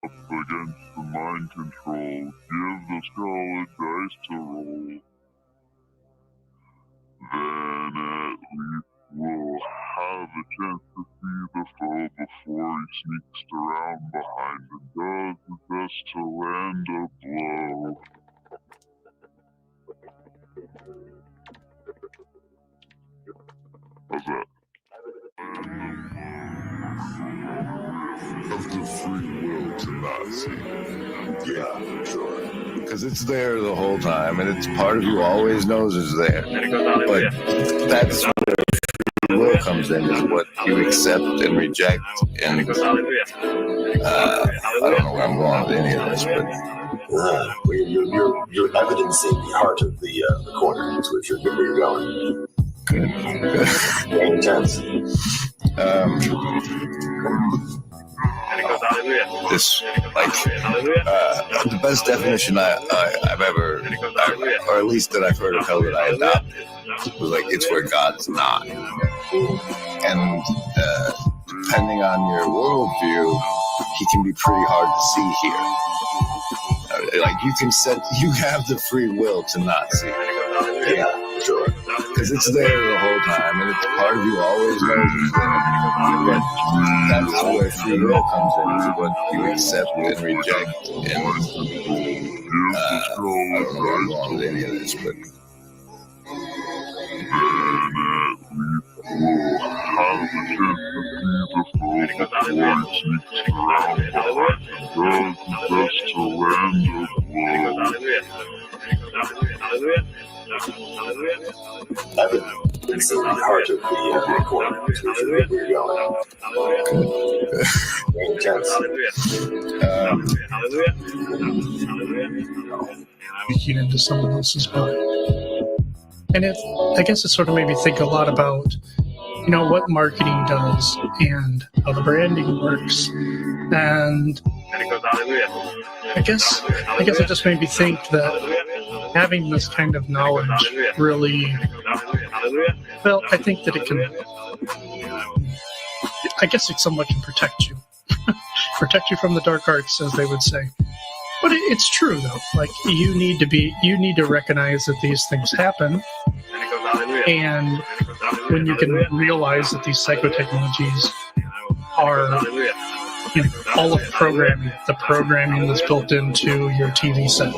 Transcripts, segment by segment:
Up against the mind control, give the skull a dice to roll. Then at least we'll have a chance to see the foe before he sneaks around behind and does his best to land a blow. How's that? Of the free will to not see. Yeah, sure. Because it's there the whole time, and it's part of you always knows it's there. But that's where free will comes in, is what you accept and reject. And I don't know where I'm going with any of this, but you're evidencing the heart of the corner, which you're where you're going. good. Very intense. This, like, the best definition I've ever, or at least that I've heard of hell that I adopted, was like, it's where God's not. And depending on your worldview, he can be pretty hard to see here. Like, you have the free will to not see. Yeah, sure. Because it's there the whole time, and it's part of you always knows it's there. But that's where free will comes in, is what you accept and reject. And I don't know where I'm going with any of this, but It's the heart of the corner, which is where you're going. Very intense. Speaking into someone else's mind. And I guess it sort of made me think a lot about, what marketing does and how the branding works. And I guess it just made me think that having this kind of knowledge really, well, I think that it can, I guess it somewhat can protect you. Protect you from the dark arts, as they would say. But it's true, though. Like, you need to recognize that these things happen. And when you can realize that these psychotechnologies are all of the programming that's built into your TV set.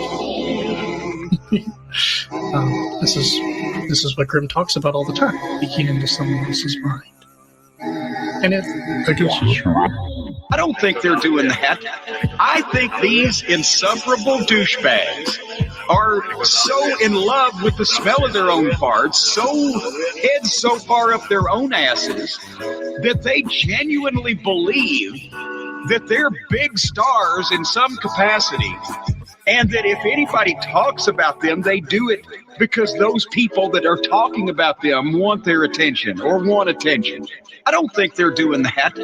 This is what Grimm talks about all the time, peeking into someone else's mind. And I don't think they're doing that. I think these insufferable douchebags are so in love with the smell of their own farts, heads so far up their own asses, that they genuinely believe that they're big stars in some capacity, and that if anybody talks about them, they do it because those people that are talking about them want their attention or want attention. I don't think they're doing that.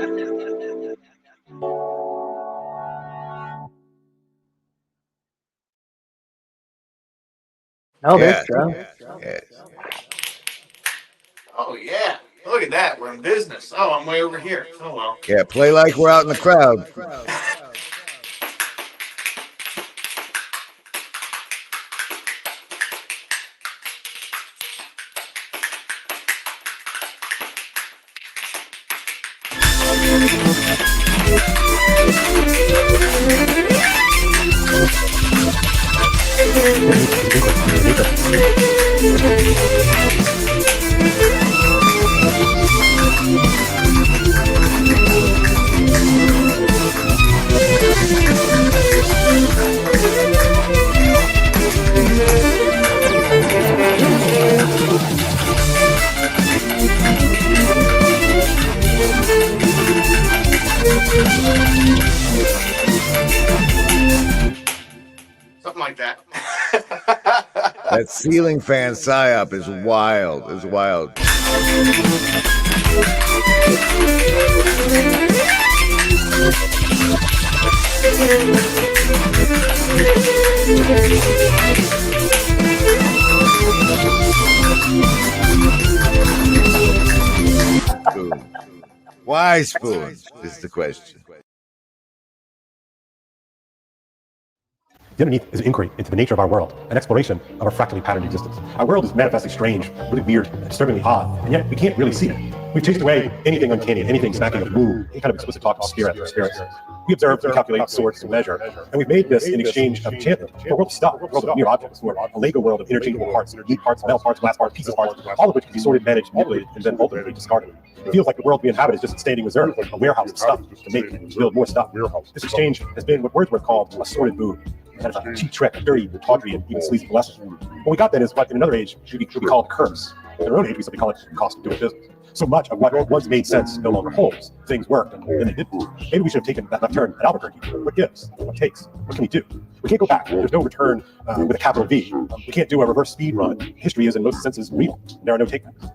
Oh, that's true. Yes. Oh, yeah. Look at that. We're in business. Oh, I'm way over here. Oh, well. Yeah, play like we're out in the crowd. Something like that. That ceiling fan psyop is wild. It's wild. Why spoons is the question. The underneath is an inquiry into the nature of our world, an exploration of our fractally patterned existence. Our world is manifestly strange, really weird, disturbingly odd, and yet we can't really see it. We've chased away anything uncanny, anything smacking of woo, any kind of explicit talk of spirit or spirits. We observe, we calculate, sort, and measure, and we've made this in exchange of enchantment for a world of stuff, a world of mere objects, or a Lego world of interchangeable parts, neat parts, metal parts, glass parts, pieces parts, all of which can be sorted, managed, manipulated, and then ultimately discarded. It feels like the world we inhabit is just a standing reserve, a warehouse of stuff to make and build more stuff. This exchange has been what Wordsworth called a sordid boon. That is a cheap trick, a dirty, tawdry, and even sleazy blessing. What we got then is what in another age should be called a curse. In our own age, we simply call it the cost of doing business. So much of what once made sense no longer holds. Things worked, and then they didn't. Maybe we should have taken that left turn at Albuquerque. What gives? What takes? What can we do? We can't go back. There's no return with a capital V. We can't do a reverse speed run. History is, in most senses, real. There are no takebacks.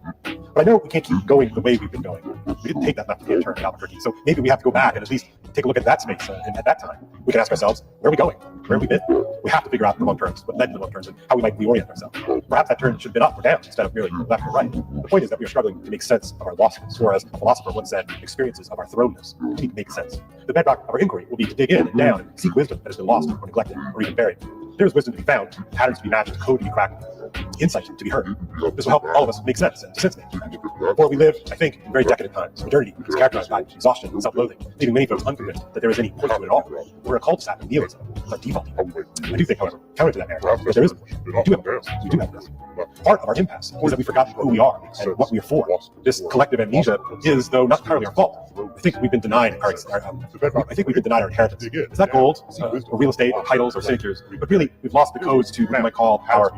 But I know we can't keep going the way we've been going. We didn't take that left-hand turn at Albuquerque, so maybe we have to go back and at least take a look at that space. And at that time, we can ask ourselves, where are we going? Where have we been? We have to figure out the wrong turns, what led to the wrong turns, and how we might reorient ourselves. Perhaps that turn should have been up or down instead of merely left or right. The point is that we are struggling to make sense of our lostness, or as a philosopher once said, experiences of our thrownness. We need to make sense. The bedrock of our inquiry will be to dig in and down and seek wisdom that has been lost or neglected or even buried. There is wisdom to be found, patterns to be matched, code to be cracked, insight to be heard. This will help all of us make sense and sense make. Before we live, I think, in very decadent times. Modernity is characterized by exhaustion and self-loathing, leaving many folks unconvinced that there is any point to it at all. We're a cul-de-sac of nihilism. It's our default. I do think, however, counter to that narrative, that there is a point. We do have a purpose. We do have a purpose. Part of our impasse is that we've forgotten who we are and what we are for. This collective amnesia is, though not entirely our fault. I think we've been denied our inheritance. It's not gold, or real estate, or titles, or signatures, but really we've lost the codes to what we might call our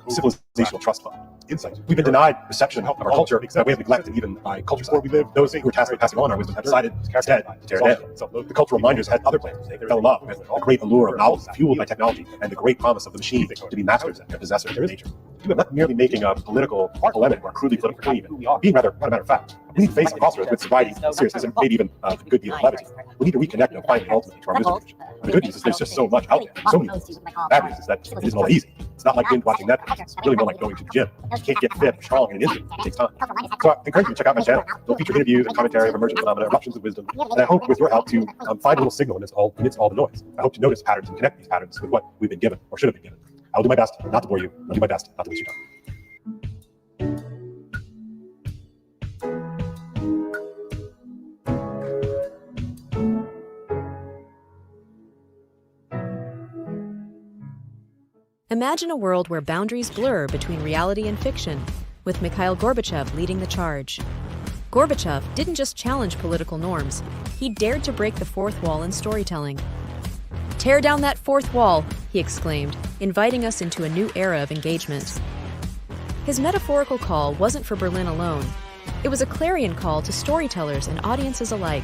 civilizational trust fund. Insight. We've been denied reception of our culture because that way of neglect, and even by culture side. We live, those who were tasked with passing on our wisdom have decided instead to tear it down. So the cultural minders had other plans. They fell in love with the great allure of novels fueled by technology and the great promise of the machine to be masters and possessors of nature. We are not merely making a political polemic or crudely political claim, being rather, as a matter of fact, we need to face our crossroads with sobriety, seriousness, and maybe even a good deal of levity. We need to reconnect and find ultimately to our wisdom. The good news is there's just so much out there, so many things. Bad news is that it isn't all that easy. It's not like binge watching Netflix. It's really more like going to the gym. You can't get fit or strong in an instant. It takes time. So I encourage you to check out my channel. It'll feature interviews and commentary of emergent phenomena, eruptions of wisdom. And I hope with your help to find a little signal amidst all the noise. I hope to notice patterns and connect these patterns with what we've been given or should have been given. I'll do my best not to bore you. I'll do my best not to waste your time. Imagine a world where boundaries blur between reality and fiction, with Mikhail Gorbachev leading the charge. Gorbachev didn't just challenge political norms, he dared to break the fourth wall in storytelling. "Tear down that fourth wall," he exclaimed, inviting us into a new era of engagement. His metaphorical call wasn't for Berlin alone. It was a clarion call to storytellers and audiences alike.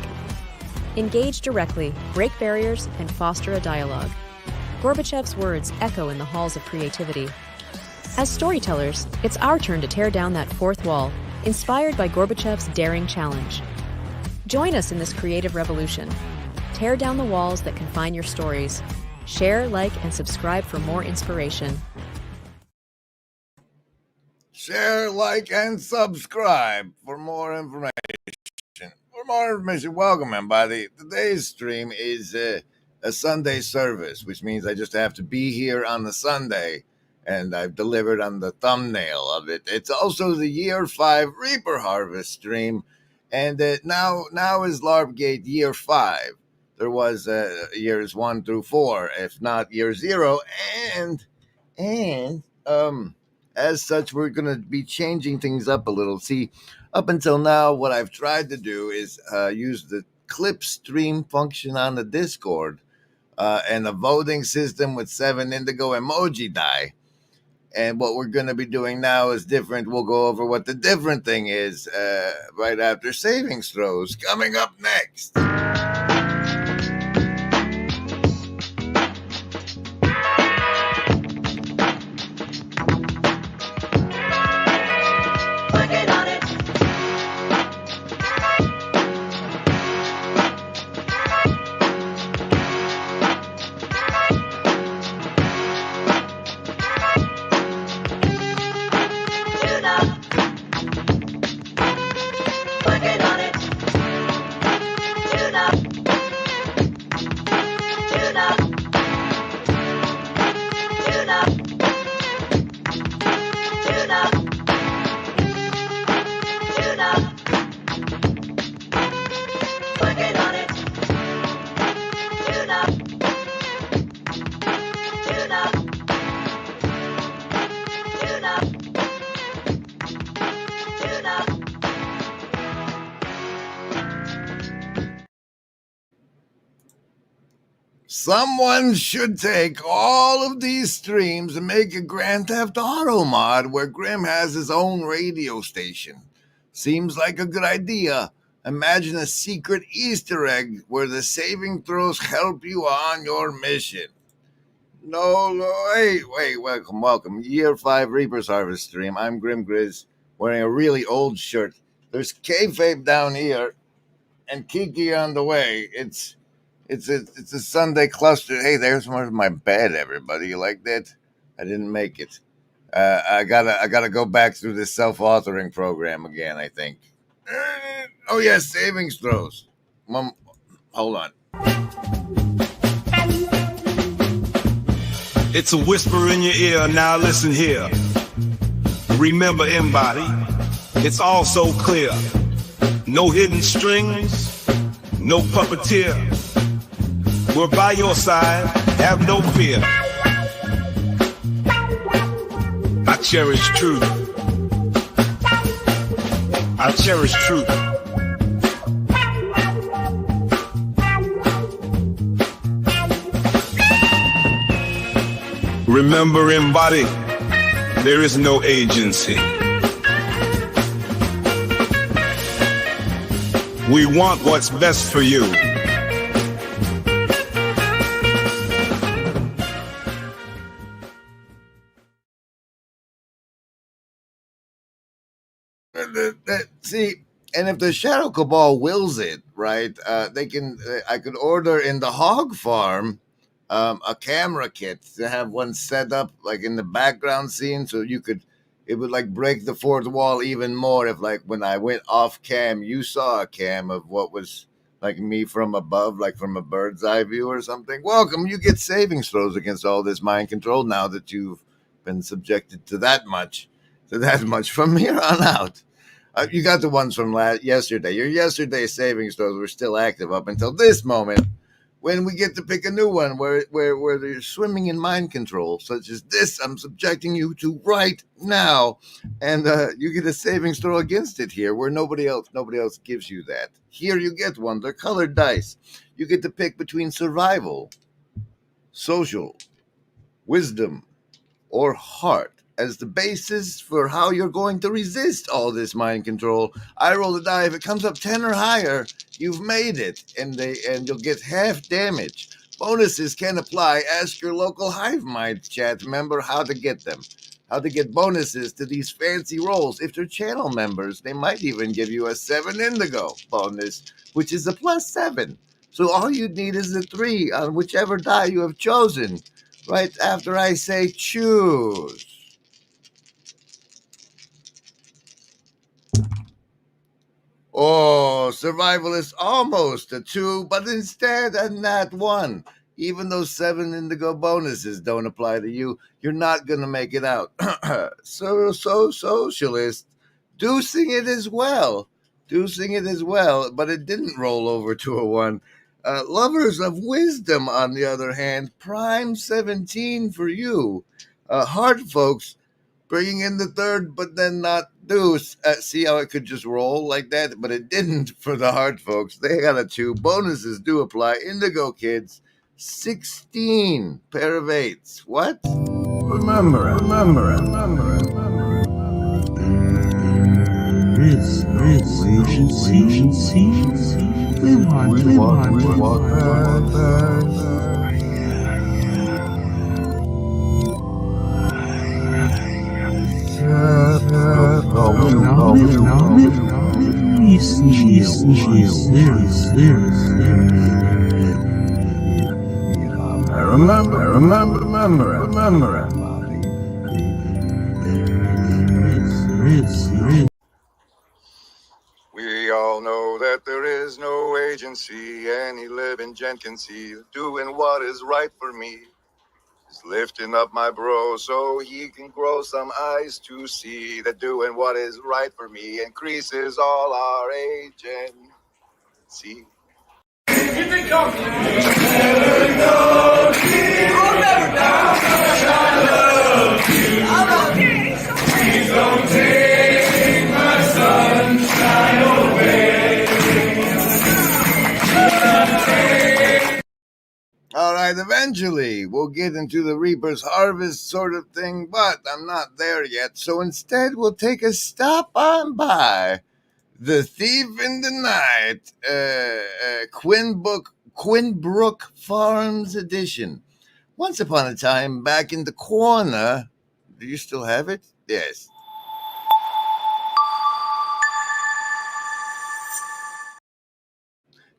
Engage directly, break barriers, and foster a dialogue. Gorbachev's words echo in the halls of creativity. As storytellers, it's our turn to tear down that fourth wall, inspired by Gorbachev's daring challenge. Join us in this creative revolution. Tear down the walls that confine your stories. Share, like, and subscribe for more inspiration. Share, like, and subscribe for more information. For more information, welcome everybody. Today's stream is a Sunday service, which means I just have to be here on the Sunday, and I've delivered on the thumbnail of it. It's also the Year 5 Reaper Harvest stream, and now is Larbgate Year 5. There was years 1 through 4, if not Year 0, and as such, we're going to be changing things up a little. See, up until now, what I've tried to do is use the clip stream function on the Discord, and a voting system with 7 indigo emoji die. And what we're going to be doing now is different. We'll go over what the different thing is right after savings throws. Coming up next. Working on it. Tune up. Someone should take all of these streams and make a Grand Theft Auto mod where Grim has his own radio station. Seems like a good idea. Imagine a secret Easter egg where the saving throws help you on your mission. No, wait, welcome. Year 5 Reaper's Harvest stream. I'm Grim Grizz, wearing a really old shirt. There's kayfabe down here and Kiki on the way. It's a Sunday cluster. Hey, there's my bed, everybody. You like that? I didn't make it. I gotta go back through this self-authoring program again, I think. Oh yes, savings throws. Hold on. It's a whisper in your ear, now listen here. Remember, Embody, it's all so clear. No hidden strings, no puppeteer. We're by your side, have no fear. I cherish truth. I cherish truth. Remember, Embody, there is no agency. We want what's best for you. See, and if the Shadow Cabal wills it, right, they can. I could order in the hog farm a camera kit to have one set up like in the background scene, so it would like break the fourth wall even more if like when I went off cam, you saw a cam of what was like me from above, like from a bird's eye view or something. Welcome, you get savings throws against all this mind control now that you've been subjected to that much from here on out. You got the ones from yesterday. Your yesterday savings throws were still active up until this moment, when we get to pick a new one where they're swimming in mind control, such as this I'm subjecting you to right now, and you get a savings throw against it here, where nobody else gives you that. Here you get one. They're colored dice. You get to pick between survival, social, wisdom, or heart as the basis for how you're going to resist all this mind control. I roll the die. If it comes up 10 or higher, you've made it, and you'll get half damage. Bonuses can apply. Ask your local Hive Mind chat member how to get them. How to get bonuses to these fancy rolls. If they're channel members, they might even give you a 7 indigo bonus, which is a +7. So all you need is a 3 on whichever die you have chosen, right after I say choose. Oh, survival is almost a 2, but instead a nat 1. Even those 7 indigo bonuses don't apply to you. You're not going to make it out. So socialist. Deucing it as well, but it didn't roll over to a 1. Lovers of wisdom, on the other hand, prime 17 for you. Heart folks, bringing in the 3rd, but then not deuce. See how it could just roll like that? But it didn't for the heart folks. They got a 2. Bonuses do apply. Indigo kids, 16 pair of 8s. What? Remember it. Remember it. We all know that there is no agency. Any living gent can see doing what is right for me. Just lifting up my bro so he can grow some eyes to see that doing what is right for me increases all our agency. Here they come. Never know, I'll never down. I love you. Please don't take my sunshine away. All right, right, eventually we'll get into the Reaper's Harvest sort of thing, but I'm not there yet. So instead, we'll take a stop on by The Thief in the Night, Quinbrook Farms Edition. Once upon a time, back in the corner. Do you still have it? Yes.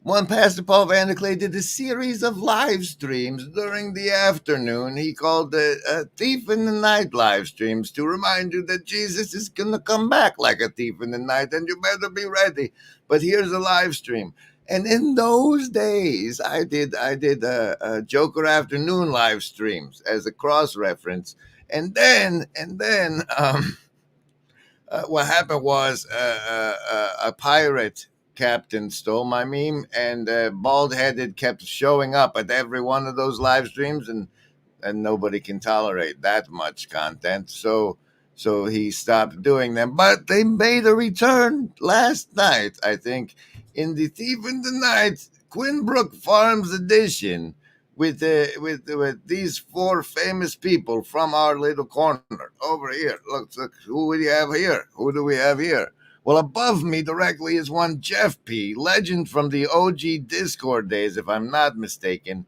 One Pastor Paul Vanderclay did a series of live streams during the afternoon. He called the Thief in the Night live streams to remind you that Jesus is going to come back like a thief in the night, and you better be ready. But here's a live stream. And in those days, I did Joker Afternoon live streams as a cross reference. And then what happened was a pirate captain stole my meme, and Bald-Headed kept showing up at every one of those live streams, and nobody can tolerate that much content. So he stopped doing them. But they made a return last night, I think, in The Thief in the Night Quinbrook Farms edition with these four famous people from our little corner over here. Look, who do we have here? Who do we have here? Well, above me directly is one Jeff P., legend from the OG Discord days, if I'm not mistaken.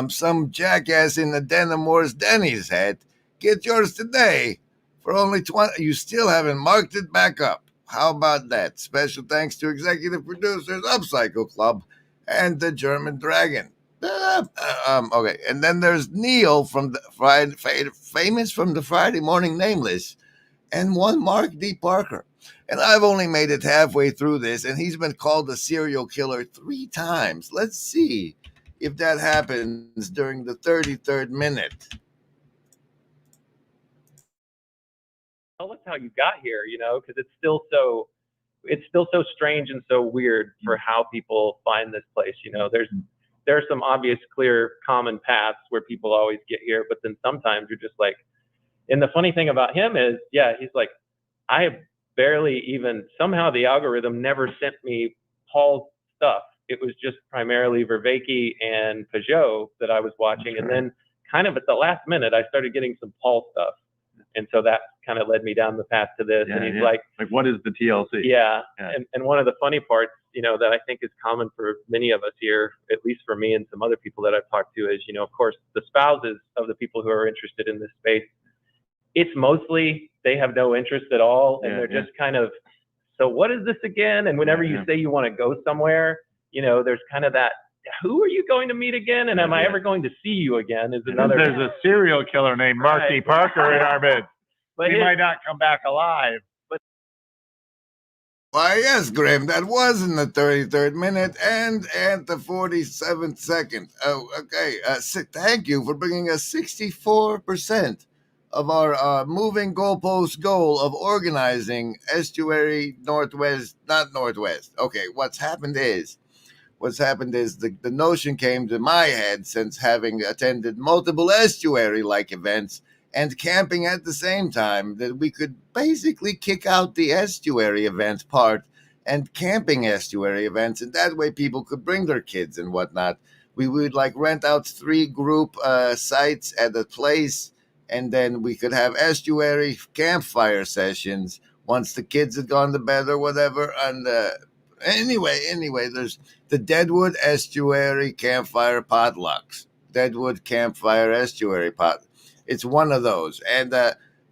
Some jackass in the Denimores Denny's hat. Get yours today for only 20. You still haven't marked it back up. How about that? Special thanks to executive producers Upcycle Club and the German Dragon. Okay, and then there's Neil from the famous from the Friday Morning Nameless, and one Mark D. Parker. And I've only made it halfway through this, and he's been called a serial killer 3 times. Let's see if that happens during the 33rd minute. Tell us how you got here, because it's still so strange and so weird for how people find this place. There are some obvious, clear, common paths where people always get here, but then sometimes you're just like, and the funny thing about him is, he's like, I have barely even, somehow the algorithm never sent me Paul's stuff. It was just primarily Vervaeke and Peugeot that I was watching. And then kind of at the last minute, I started getting some Paul stuff. And so that kind of led me down the path to this. And he's like, what is the TLC? Yeah. And one of the funny parts, that I think is common for many of us here, at least for me and some other people that I've talked to, is, of course, the spouses of the people who are interested in this space. It's mostly they have no interest at all, and they're just kind of, so what is this again? And whenever you say you want to go somewhere, there's kind of that, who are you going to meet again? And am I ever going to see you again? Is another. There's a serial killer named Mark D. Parker in our midst. But he might not come back alive. Why, yes, Graham, that was in the 33rd minute and at the 47th second. Oh, okay. Thank you for bringing us 64% of our moving goalpost goal of organizing Estuary Northwest, not Northwest. Okay, what's happened is the notion came to my head since having attended multiple estuary-like events and camping at the same time, that we could basically kick out the estuary event part and camping estuary events, and that way people could bring their kids and whatnot. We would rent out 3 group sites at a place, and then we could have estuary campfire sessions once the kids had gone to bed or whatever. And anyway, there's the Deadwood Estuary Campfire Potlucks. Deadwood Campfire Estuary Pot. It's one of those. And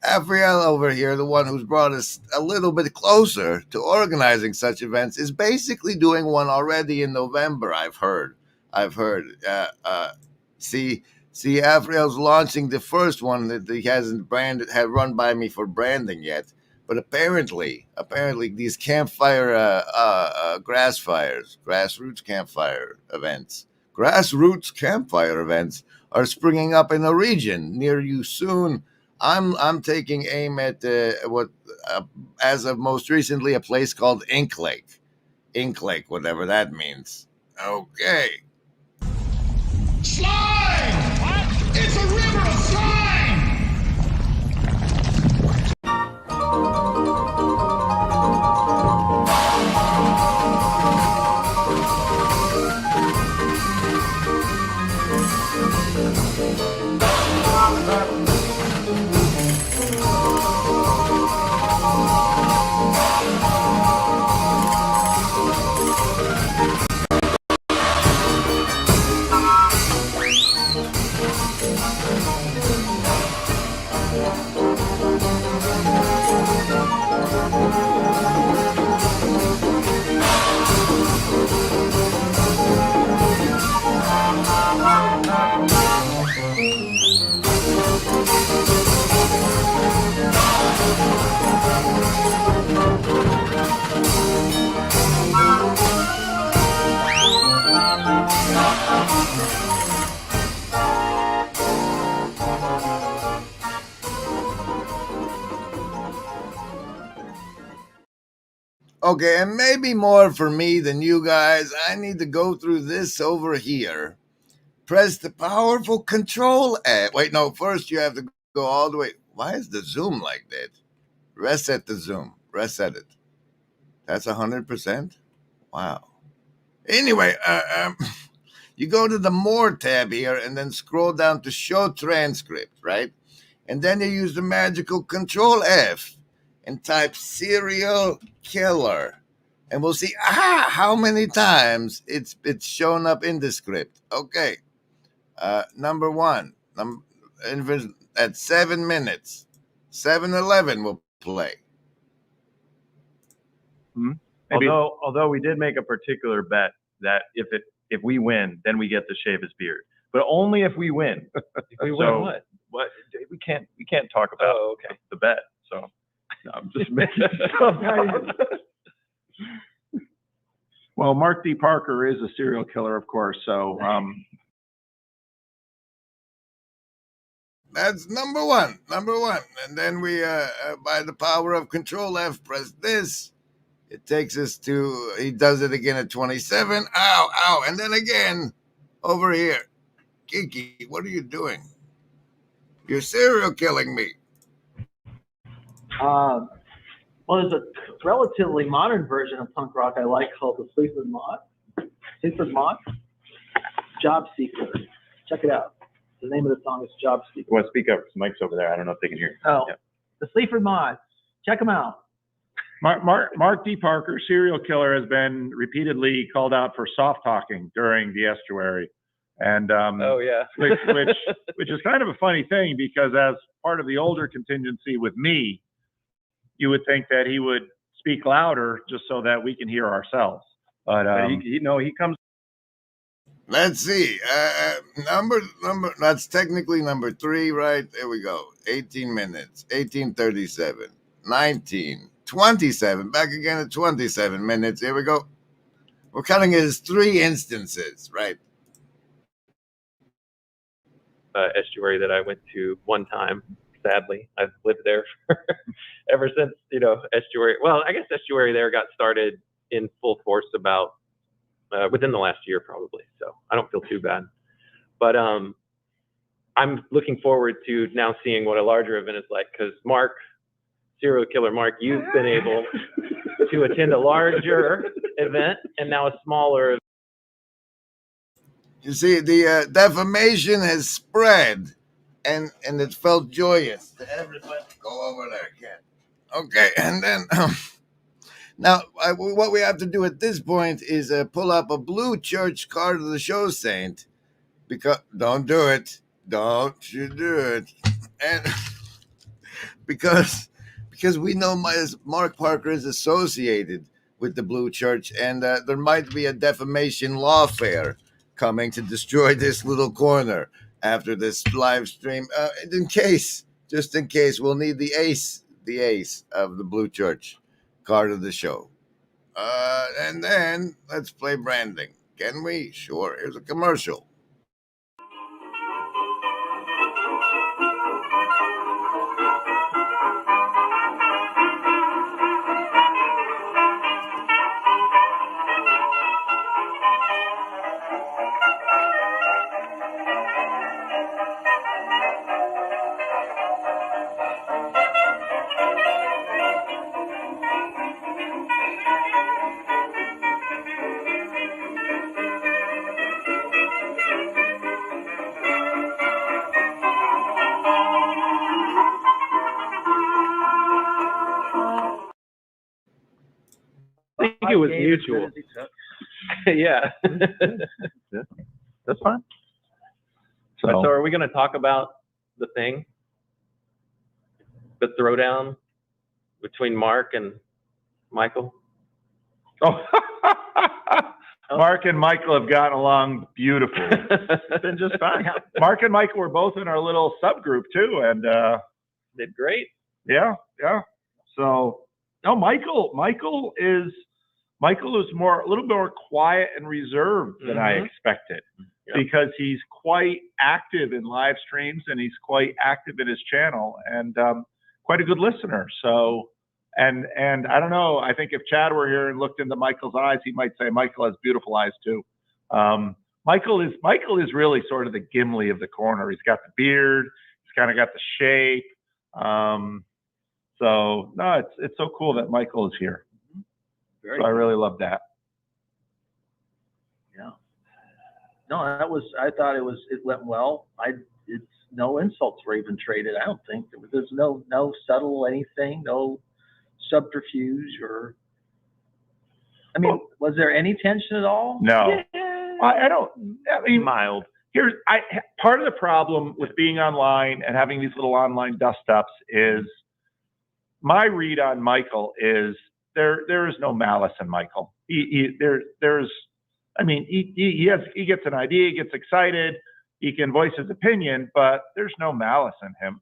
Afriel over here, the one who's brought us a little bit closer to organizing such events, is basically doing one already in November, I've heard. See, Afriel's launching the first one that he hasn't had run by me for branding yet. But apparently these campfire grassroots campfire events are springing up in a region near you soon. I'm taking aim at as of most recently, a place called Ink Lake, whatever that means. Okay. Slime! What? It's a river of slime! Okay, and maybe more for me than you guys. I need to go through this over here. Press the powerful control F. Wait, no, first you have to go all the way. Why is the zoom like that? Reset the zoom. Reset it. That's 100%? Wow. Anyway, you go to the More tab here and then scroll down to Show Transcript, right? And then you use the magical Control F and type Serial Killer. And we'll see how many times it's shown up in the script. Okay. Number one. At 7 minutes. 7-11 will play. Although we did make a particular bet that if we win, then we get to shave his beard, but only if we win. If we win what? What we can't talk about the bet. So no, I'm just making stuff up. Well, Mark D. Parker is a serial killer, of course. So that's number one. And then we, by the power of Control F, press this. It takes us to, he does it again at 27. Ow. And then again, over here. Kiki, what are you doing? You're serial killing me. Well, there's a relatively modern version of punk rock I like called the Sleaford Moth. Job Seeker. Check it out. The name of the song is Job Seeker. Well, speak up. Mike's over there. I don't know if they can hear you. Oh, yeah. The Sleaford Moth. Check them out. Mark D. Parker, serial killer, has been repeatedly called out for soft talking during the estuary, and which is kind of a funny thing, because as part of the older contingency with me, you would think that he would speak louder just so that we can hear ourselves. But he comes. Let's see. Number. That's technically number 3, right? There we go. 18 minutes. 18:37. 19:27. Back again at 27 minutes. Here we go. We're counting it as 3 instances, right? Estuary that I went to one time. Sadly, I've lived there ever since. Estuary. Well, I guess estuary there got started in full force about within the last year, probably. So I don't feel too bad. But I'm looking forward to now seeing what a larger event is like, because Mark, serial killer Mark, you've been able to attend a larger event and now a smaller event. You see, the defamation has spread, and it felt joyous to everybody. Go over there, Ken. Okay, and then now what we have to do at this point is pull up a blue church card of the show saint. Because don't do it, don't you do it, and because we know Mark Parker is associated with the blue church, and there might be a defamation lawfare coming to destroy this little corner after this live stream. Just in case, we'll need the ace of the blue church card of the show. And then let's play branding. Can we? Sure. Here's a commercial. I think it was mutual. Yeah. That's fine. So are we going to talk about the thing? The throwdown between Mark and Michael? Oh, Mark and Michael have gotten along beautifully. It's been just fine. Mark and Michael were both in our little subgroup too, and did great. Yeah. So no, Michael is a little more quiet and reserved than I expected, because he's quite active in live streams and he's quite active in his channel, and quite a good listener. So And I don't know. I think if Chad were here and looked into Michael's eyes, he might say Michael has beautiful eyes too. Michael is really sort of the Gimli of the corner. He's got the beard. He's kind of got the shape. So no, it's so cool that Michael is here. So I really love that. Yeah. No, I thought it went well. It's no insults were even traded. I don't think there's no subtle anything, no subterfuge or. I mean, was there any tension at all? No, I don't. I mean, Mild. Part of the problem with being online and having these little online dust-ups is my read on Michael is there is no malice in Michael. He gets an idea, he gets excited, he can voice his opinion, but there's no malice in him.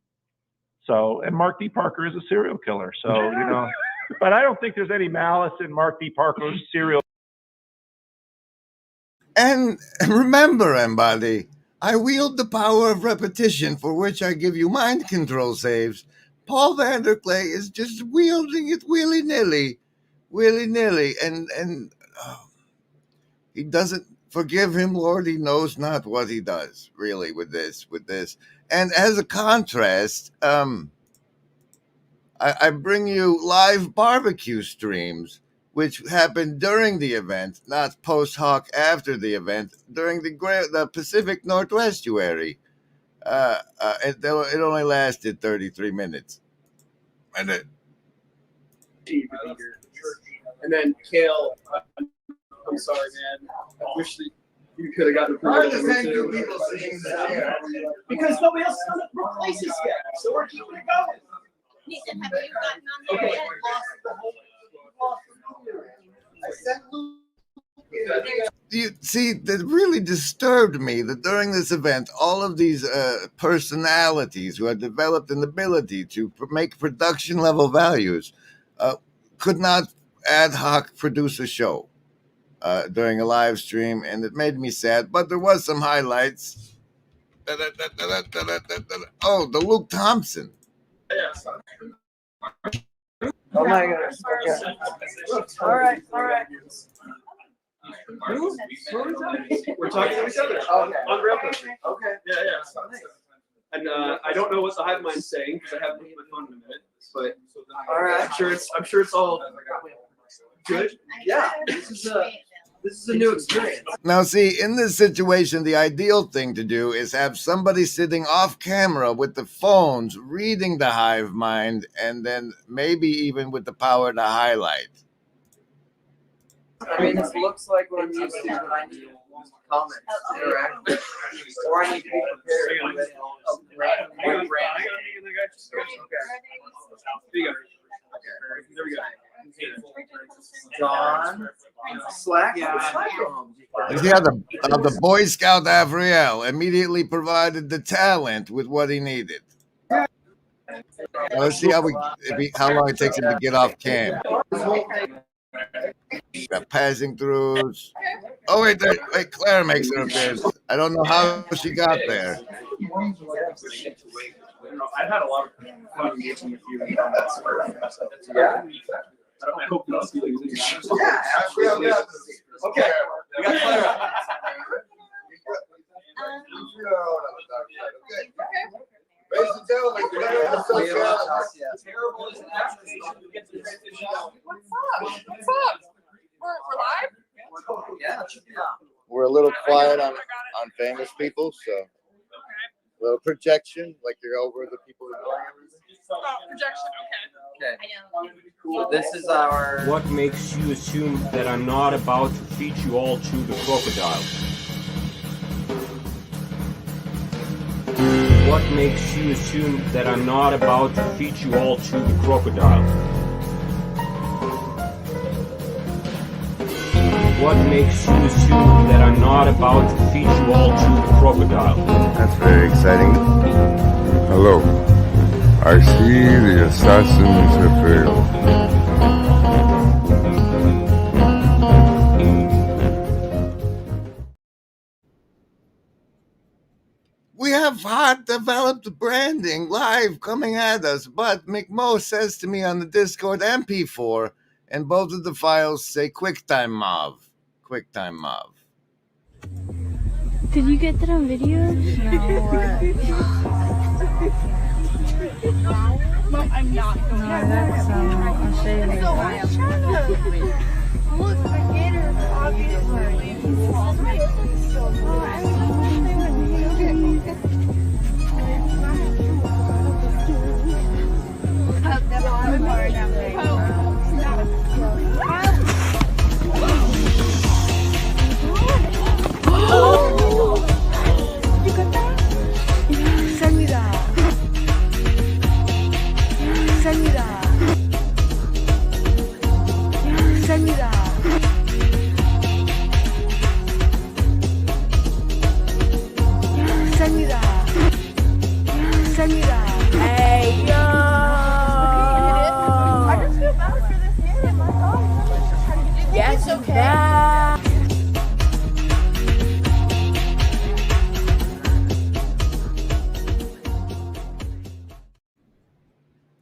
So, and Mark D. Parker is a serial killer, so you know. But I don't think there's any malice in Mark D. Parker's serial. And remember, Embody, I wield the power of repetition, for which I give you mind control saves. Paul Vanderklay is just wielding it willy-nilly, and he doesn't forgive him, Lord. He knows not what he does, really, with this. And as a contrast, I bring you live barbecue streams, which happened during the event, not post hoc after the event, during the Pacific Northwestuary. It only lasted 33 minutes. And then Kale, I'm sorry, man. I wish that you could have gotten approval. Because nobody else is going to replace us yet. So we're keeping it going. Nathan, have you gotten on there yet? You see, that really disturbed me that during this event, all of these personalities who had developed an ability to make production level values could not ad hoc produce a show during a live stream, and it made me sad. But there was some highlights. Oh, the Luke Thompson. Oh my gosh. Okay. All right. We're talking to each other. On real country. Okay. Yeah. And I don't know what the hive mind's saying because I haven't looked at my phone in a minute. But all right. I'm sure it's all good. Yeah. This is a new experience. Now, see, in this situation, the ideal thing to do is have somebody sitting off camera with the phones reading the hive mind, and then maybe even with the power to highlight. I mean, this looks like what I'm used to, but I need comments, interact, or I need to be prepared with random. There we go. John, Slack. Yeah, the Boy Scout Avriel immediately provided the talent with what he needed. Now, let's see how long it takes him to get off cam. Got passing throughs. Oh wait, Claire makes her appearance. I don't know how she got there. I've had a lot of fun engaging with you. Yeah. I hope you see these. Yeah, absolutely. Okay, we got Claire up. Ladies and gentlemen, Claire is so terrible as an actress. What's up? We're live? Yeah. We're a little quiet on famous people, so a little projection, like you're over the people who know everything. Projection, okay. So this is our. What makes you assume that I'm not about to feed you all to the crocodile? What makes you assume that I'm not about to feed you all to the crocodile? What makes you assume that I'm not about to feed you all to the crocodile? That's very exciting. Hello. I see the assassins have failed. We have have hot developed branding live coming at us, but McMo says to me on the Discord MP4, and both of the files say QuickTime Mauve. QuickTime Mauve. Did you get that on video? No, I'm not going to. That's, I'll show you later. Look, the gator is obviously. Hey, yo! I just feel bad for this kid. Oh my God. Yeah, it's okay.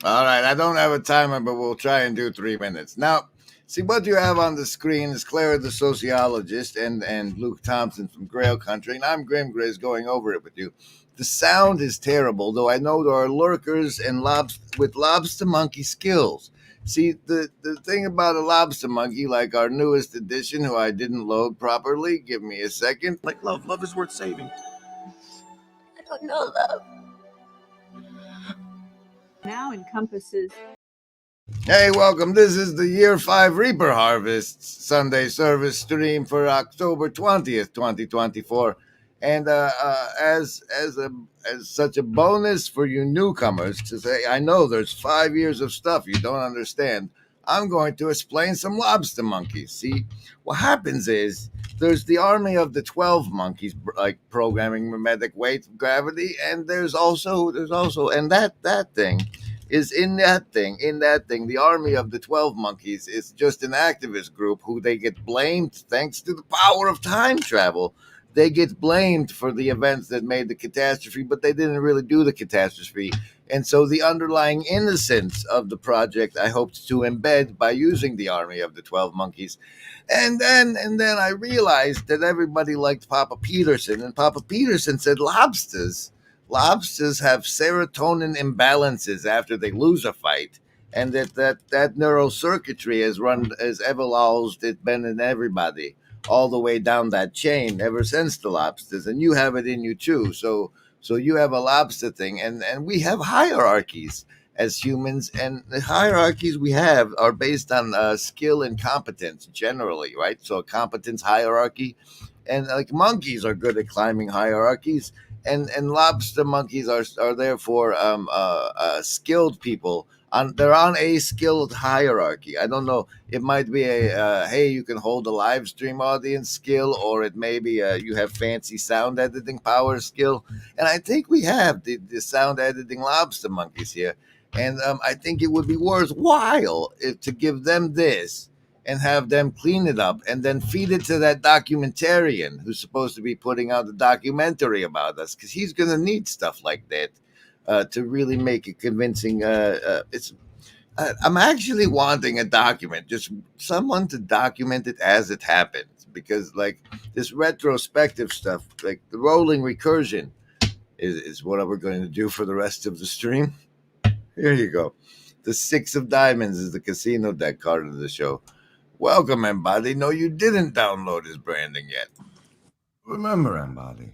All right, I don't have a timer, but we'll try and do 3 minutes. Now, see what you have on the screen is Clara the sociologist and Luke Thompson from Grail Country, and I'm Grim Grizz going over it with you. The sound is terrible, though I know there are lurkers and with lobster monkey skills. See, the thing about a lobster monkey, like our newest edition, who I didn't load properly, give me a second. Like love is worth saving. I don't know, love. Now encompasses. Hey, welcome. This is the Year 5 Reaper Harvest Sunday service stream for October 20th, 2024. And as such a bonus for you newcomers to say, I know there's 5 years of stuff you don't understand, I'm going to explain some lobster monkeys. See, what happens is there's the army of the 12 monkeys, like programming mimetic weight gravity, and there's also and that thing is in that thing, the army of the 12 monkeys is just an activist group who they get blamed thanks to the power of time travel. They get blamed for the events that made the catastrophe, but they didn't really do the catastrophe. And so the underlying innocence of the project I hoped to embed by using the army of the 12 monkeys. And then I realized that everybody liked Papa Peterson, and Papa Peterson said lobsters have serotonin imbalances after they lose a fight, and that neurocircuitry has evolved. It's been in everybody all the way down that chain ever since the lobsters, and you have it in you too. So you have a lobster thing, and we have hierarchies as humans, and the hierarchies we have are based on skill and competence generally, right? So a competence hierarchy, and like monkeys are good at climbing hierarchies, and lobster monkeys are therefore skilled people. They're on a skilled hierarchy. I don't know. It might be a hey, you can hold a live stream audience skill, or it may be you have fancy sound editing power skill. And I think we have the sound editing lobster monkeys here. And I think it would be worthwhile to give them this and have them clean it up and then feed it to that documentarian who's supposed to be putting out a documentary about us, because he's going to need stuff like that. To really make it convincing. I'm actually wanting a document, just someone to document it as it happens, because like this retrospective stuff, like the rolling recursion is what we're going to do for the rest of the stream. Here you go. The 6 of diamonds is the casino deck card of the show. Welcome, Embody. No, you didn't download his branding yet. Remember, Embody,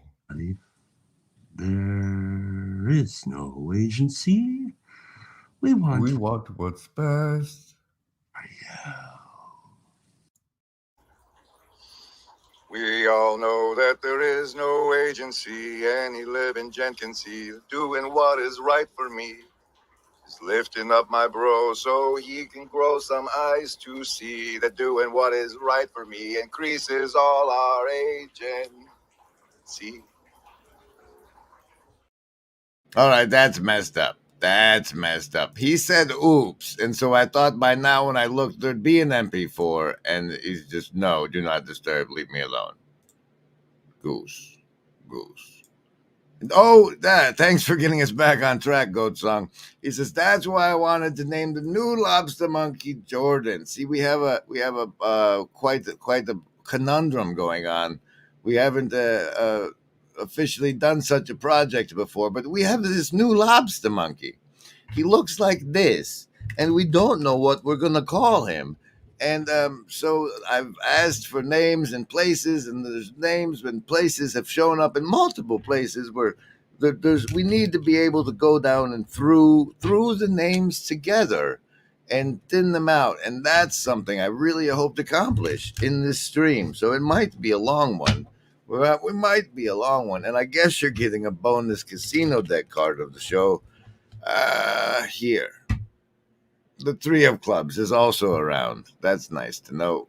there is no agency. We want what's best. We all know that there is no agency. Any living gent can see doing what is right for me is lifting up my bro so he can grow some eyes to see that doing what is right for me increases all our agency. All right, that's messed up. He said oops, and so I thought by now when I looked there'd be an MP4, and he's just, no, do not disturb, leave me alone. Goose. Oh, thanks for getting us back on track, Goat Song. He says that's why I wanted to name the new lobster monkey Jordan. See, we have a quite a conundrum going on. We haven't officially done such a project before, but we have this new lobster monkey. He looks like this, and we don't know what we're gonna call him. And so I've asked for names and places, and there's names and places have shown up in multiple places where we need to be able to go down and through the names together and thin them out. And that's something I really hope to accomplish in this stream. So it might be a long one. We might be a long one. And I guess you're getting a bonus casino deck card of the show. Here. The three of clubs is also around. That's nice to know.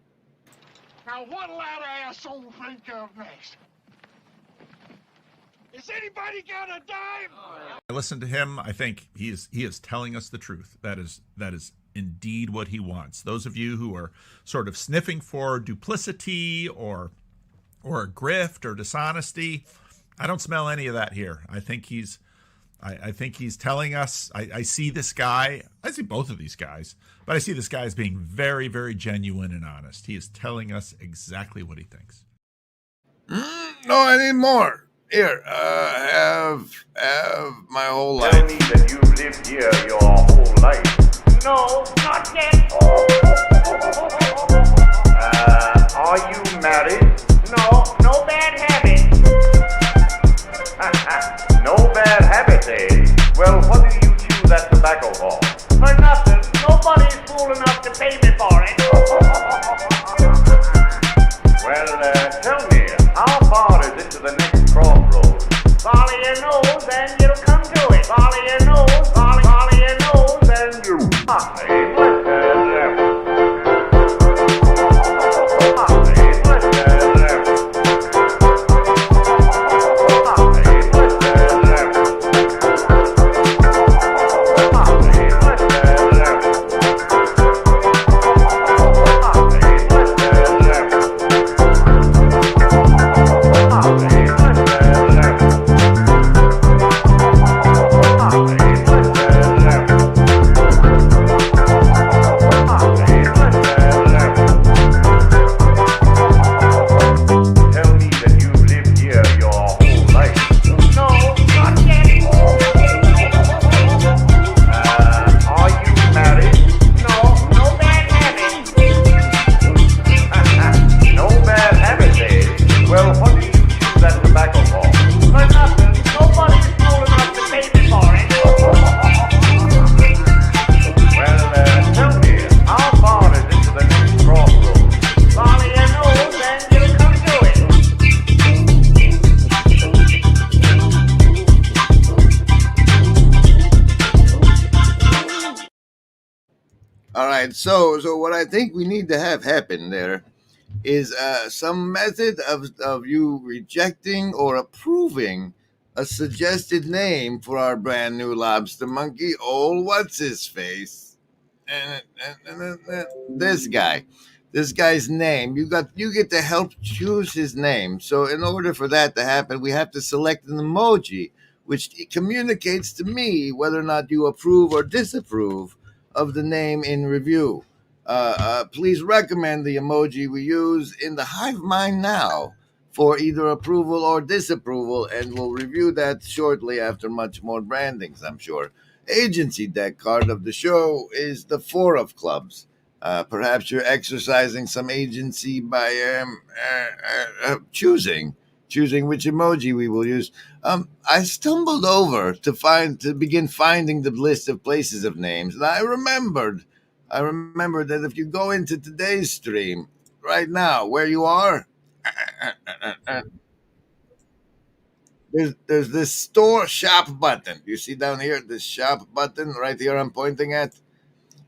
Now, what'll that asshole think of next? Is anybody got a dime? I listen to him. I think he is telling us the truth. That is indeed what he wants. Those of you who are sort of sniffing for duplicity or grift or dishonesty, I don't smell any of that here. I think he's telling us. I see this guy. I see both of these guys, but I see this guy as being very, very genuine and honest. He is telling us exactly what he thinks. No, I need more. Here, have my whole life. Tell me that you've lived here your whole life. No, not yet. Are you married? No bad habits. No bad habits, eh? Well, what do you chew that tobacco for? For nothing. Nobody's fool enough to pay me for it. Well, tell me, how far is it to the next crossroads? Follow your nose and you'll come to it. Follow your nose, follow your nose and you'll So what I think we need to have happen there is some method of you rejecting or approving a suggested name for our brand new lobster monkey. Old what's his face? This guy. This guy's name. You get to help choose his name. So in order for that to happen, we have to select an emoji which communicates to me whether or not you approve or disapprove of the name in review. Please recommend the emoji we use in the Hive Mind now for either approval or disapproval, and we'll review that shortly after much more brandings, I'm sure. Agency deck card of the show is the Four of Clubs. Perhaps you're exercising some agency by choosing which emoji we will use. I stumbled over to begin finding the list of places of names, and I remembered that if you go into today's stream right now, where you are, there's this store shop button. You see down here, this shop button right here I'm pointing at?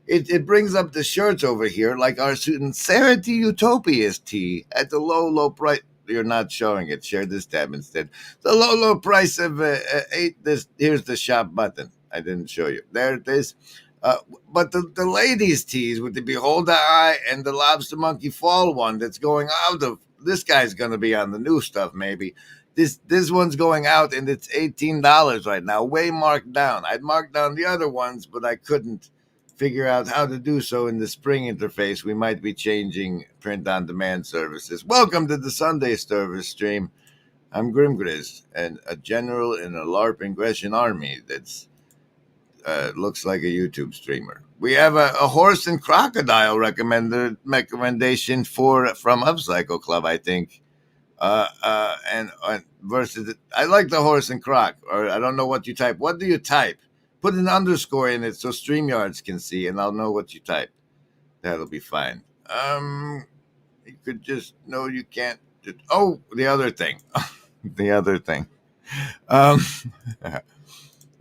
It brings up the shirts over here, like our Sincerity Utopias tee at the low price. You're not showing it. Share this tab instead. The low price of $8. Here's the shop button. I didn't show you. There it is. But the ladies' tees with the Beholder Eye and the Lobster Monkey Fall one that's going out of, this guy's going to be on the new stuff maybe. This one's going out, and it's $18 right now, way marked down. I'd marked down the other ones, but I couldn't figure out how to do so in the Spring interface. We might be changing print-on-demand services. Welcome to the Sunday service stream. I'm Grimgriz, and a general in a LARP ingression army that's looks like a YouTube streamer. We have a horse and crocodile recommendation from Upcycle Club, I think. And versus I like the horse and croc, or I don't know what you type. What do you type? Put an underscore in it so StreamYards can see, and I'll know what you type. That'll be fine. You could just no, you can't. The other thing, the other thing.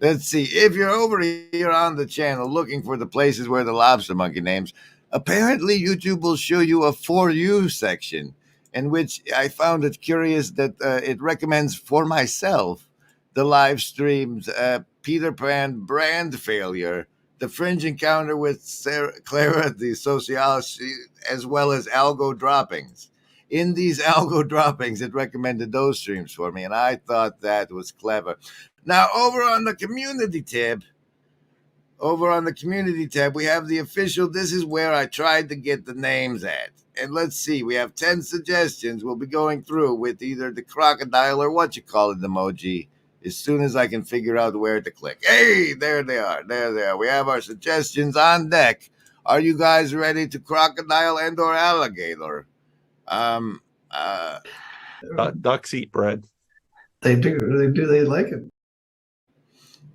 Let's see. If you're over here on the channel looking for the places where the lobster monkey names, apparently YouTube will show you a For You section, in which I found it curious that it recommends for myself the live streams Peter Pan Brand Failure, The Fringe Encounter with Clara, the Sociology, as well as Algo Droppings. In these Algo Droppings, it recommended those streams for me, and I thought that was clever. Now, over on the community tab, we have the official. This is where I tried to get the names at. And let's see, we have 10 suggestions we'll be going through with either the crocodile or what you call it emoji as soon as I can figure out where to click. Hey, there they are. There they are. We have our suggestions on deck. Are you guys ready to crocodile and or alligator? Ducks eat bread. They do. They like it.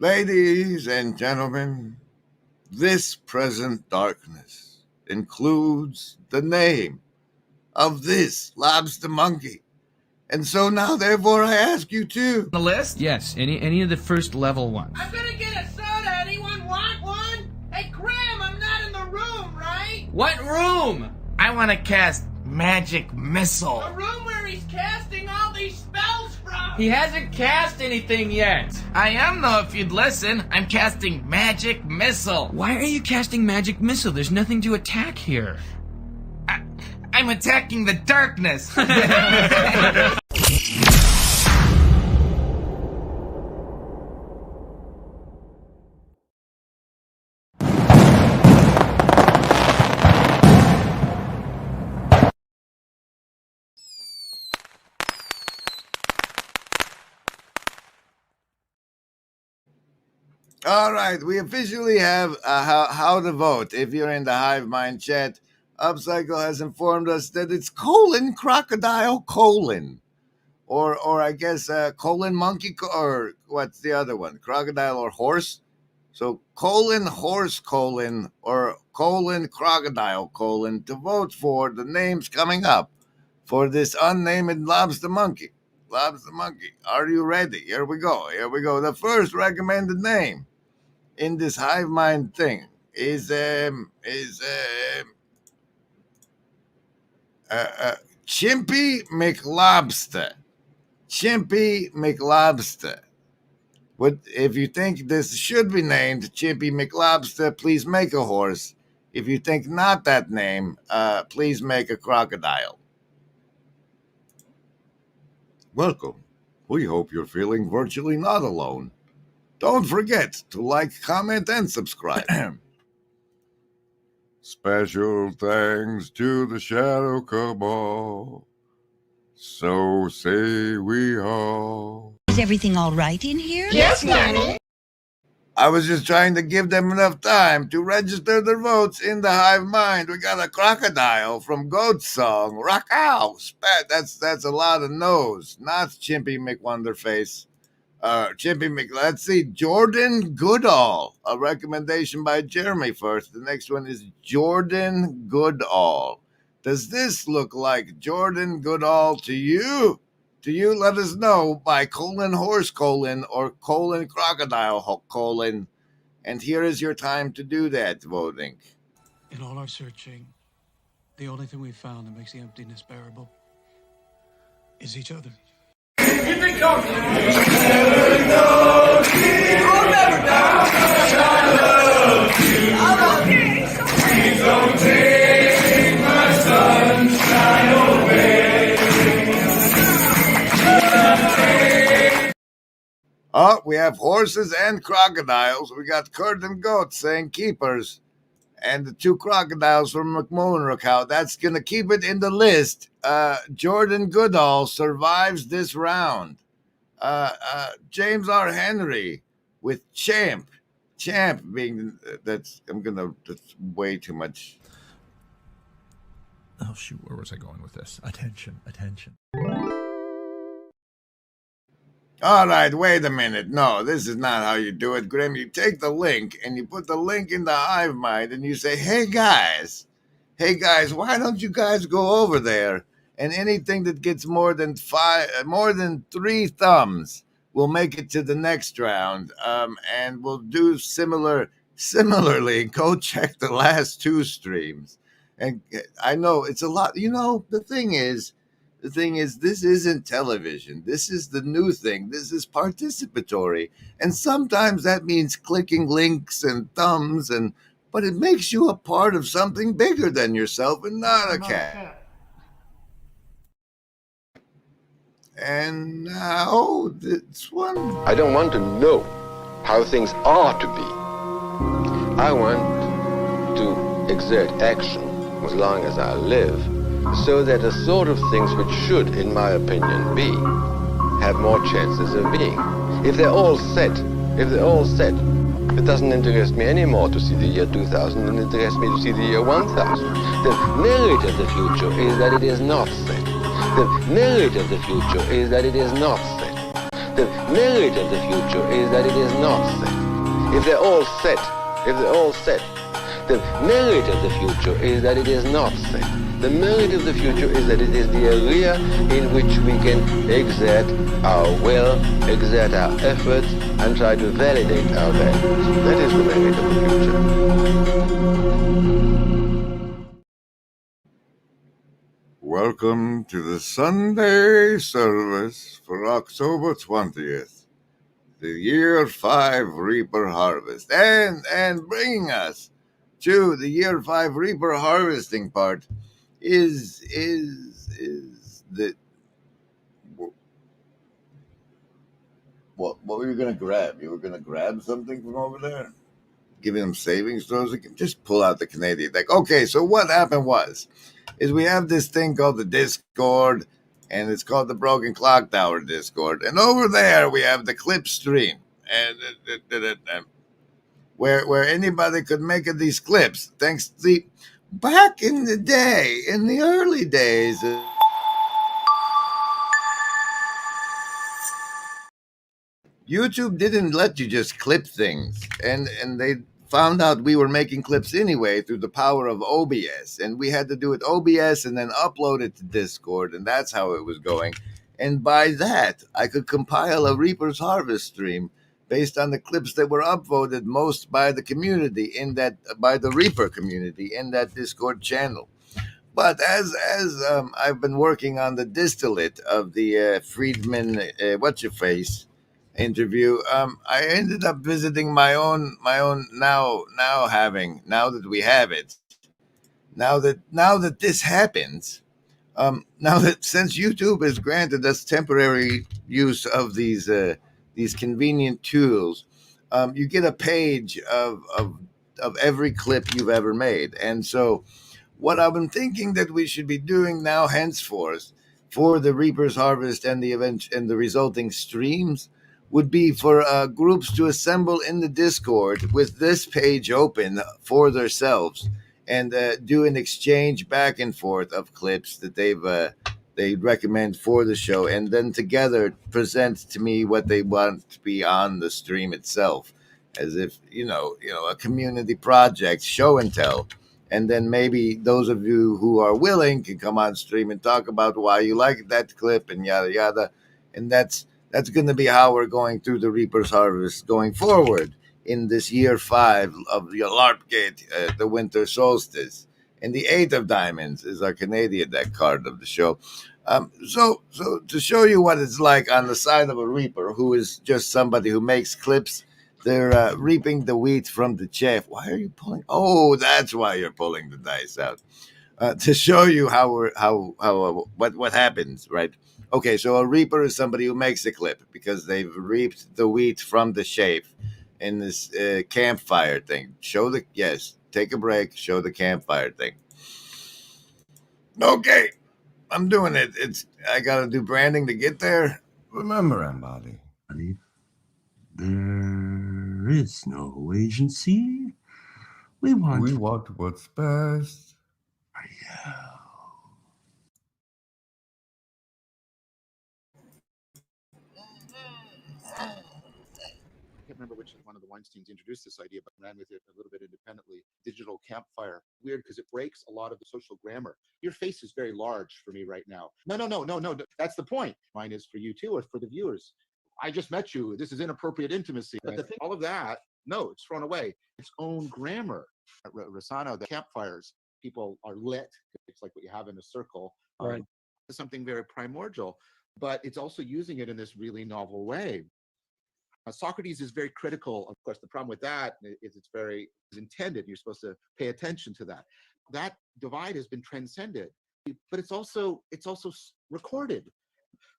Ladies and gentlemen, this present darkness includes the name of this lobster monkey. And so now, therefore, I ask you to... The list? Yes, any of the first level ones. I'm gonna get a soda. Anyone want one? Hey, Graham, I'm not in the room, right? What room? I want to cast Magic Missile. The room where he's casting all these spells from. He hasn't cast anything yet. I am, though, if you'd listen. I'm casting Magic Missile. Why are you casting Magic Missile? There's nothing to attack here. I'm attacking the darkness. All right, we officially have how to vote. If you're in the Hive Mind chat, Upcycle has informed us that it's crocodile, or I guess monkey, or what's the other one? Crocodile or horse? So horse, or crocodile, to vote for the names coming up for this unnamed lobster monkey. Lobster monkey, are you ready? Here we go. The first recommended name in this Hive Mind thing is Chimpy McLobster. Chimpy McLobster. If you think this should be named Chimpy McLobster, please make a horse. If you think not that name, please make a crocodile. Welcome. We hope you're feeling virtually not alone. Don't forget to like, comment, and subscribe. Special thanks to the Shadow Cabal. So say we all. Is everything all right in here? Yes, Nanny. I was just trying to give them enough time to register their votes in the Hive Mind. We got a crocodile from Goat's song, Rascal. That's a lot of no's. Not Chimpy McWonderface. Let's see, Jordan Goodall. A recommendation by Jeremy first. The next one is Jordan Goodall. Does this look like Jordan Goodall to you? Let us know by horse or crocodile and here is your time to do that voting. In all our searching, the only thing we found that makes the emptiness bearable is each other. Keep it going. Never know, I'll never die. I love you. Please don't take my sunshine away. Oh, we have horses and crocodiles. We got curtain goats saying keepers. And the 2 crocodiles from McMullen. That's going to keep it in the list. Jordan Goodall survives this round. James R. Henry with Champ being that's way too much. Oh shoot, where was I going with this? Attention. All right, wait a minute. No, this is not how you do it, Grim. You take the link and you put the link in the hive mind and you say, hey guys, why don't you guys go over there? And anything that gets more than 3 thumbs will make it to the next round. And we'll do similarly. Go check the last 2 streams. And I know it's a lot. You know, the thing is, this isn't television. This is the new thing. This is participatory. And sometimes that means clicking links and thumbs, but it makes you a part of something bigger than yourself and not a cat. And now this one. I don't want to know how things are to be. I want to exert action as long as I live, so that the sort of things which should, in my opinion, be, have more chances of being. If they're all set, it doesn't interest me anymore to see the year 2000 than it interests me to see the year 1000. The merit of the future is that it is not set. The merit of the future is that it is not set. The merit of the future is that it is not set. If they're all set, the merit of the future is that it is not set. The merit of the future is that it is the area in which we can exert our will, exert our efforts, and try to validate our values. That is the merit of the future. Welcome to the Sunday service for October 20th, the year 5 Reaper harvest. And bringing us to the year 5 Reaper harvesting part is the what were you gonna grab? You were gonna grab something from over there? Giving them savings throws? Just pull out the Canadian deck. Okay, so what happened is we have this thing called the Discord, and it's called the Broken Clock Tower Discord. And over there we have the clip stream, and where anybody could make these clips. Thanks to back in the day, in the early days, YouTube didn't let you just clip things, and they found out we were making clips anyway through the power of OBS, and we had to do it OBS and then upload it to Discord, and that's how it was going. And by that, I could compile a Reaper's Harvest stream based on the clips that were upvoted most by the community by the Reaper community in that Discord channel. But as I've been working on the distillate of the Friedman what's-your-face interview, I ended up visiting my own now that we have it, now that this happens, now that since YouTube has granted us temporary use of these convenient tools, you get a page of every clip you've ever made. And so what I've been thinking that we should be doing now henceforth for the Reaper's Harvest and the event and the resulting streams would be for groups to assemble in the Discord with this page open for themselves and do an exchange back and forth of clips that they recommend for the show, and then together present to me what they want to be on the stream itself, as if a community project, show and tell. And then maybe those of you who are willing can come on stream and talk about why you like that clip and yada yada. And that's going to be how we're going through the Reaper's Harvest going forward in this year 5 of the LARPgate, the winter solstice. And the 8 of diamonds is our Canadian deck card of the show. So to show you what it's like on the side of a Reaper, who is just somebody who makes clips, they're reaping the wheat from the chaff. Why are you pulling? Oh, that's why you're pulling the dice out. to show you what happens, right? Okay, so a reaper is somebody who makes a clip because they've reaped the wheat from the shave in this campfire thing. Take a break, show the campfire thing. Okay, I'm doing it. I gotta do branding to get there. Remember, Embody, there is no agency. We want what's best. I can't remember which one of the Weinsteins introduced this idea, but ran with it a little bit independently. Digital campfire. Weird because it breaks a lot of the social grammar. Your face is very large for me right now. No. That's the point. Mine is for you too, or for the viewers. I just met you. This is inappropriate intimacy. But the thing, all of that, no, it's thrown away. Its own grammar. At Rosano, the campfires, people are lit. It's like what you have in a circle. Right. It's something very primordial, but it's also using it in this really novel way. Socrates is very critical. Of course, the problem with that is it's intended. You're supposed to pay attention to that. That divide has been transcended, but it's also recorded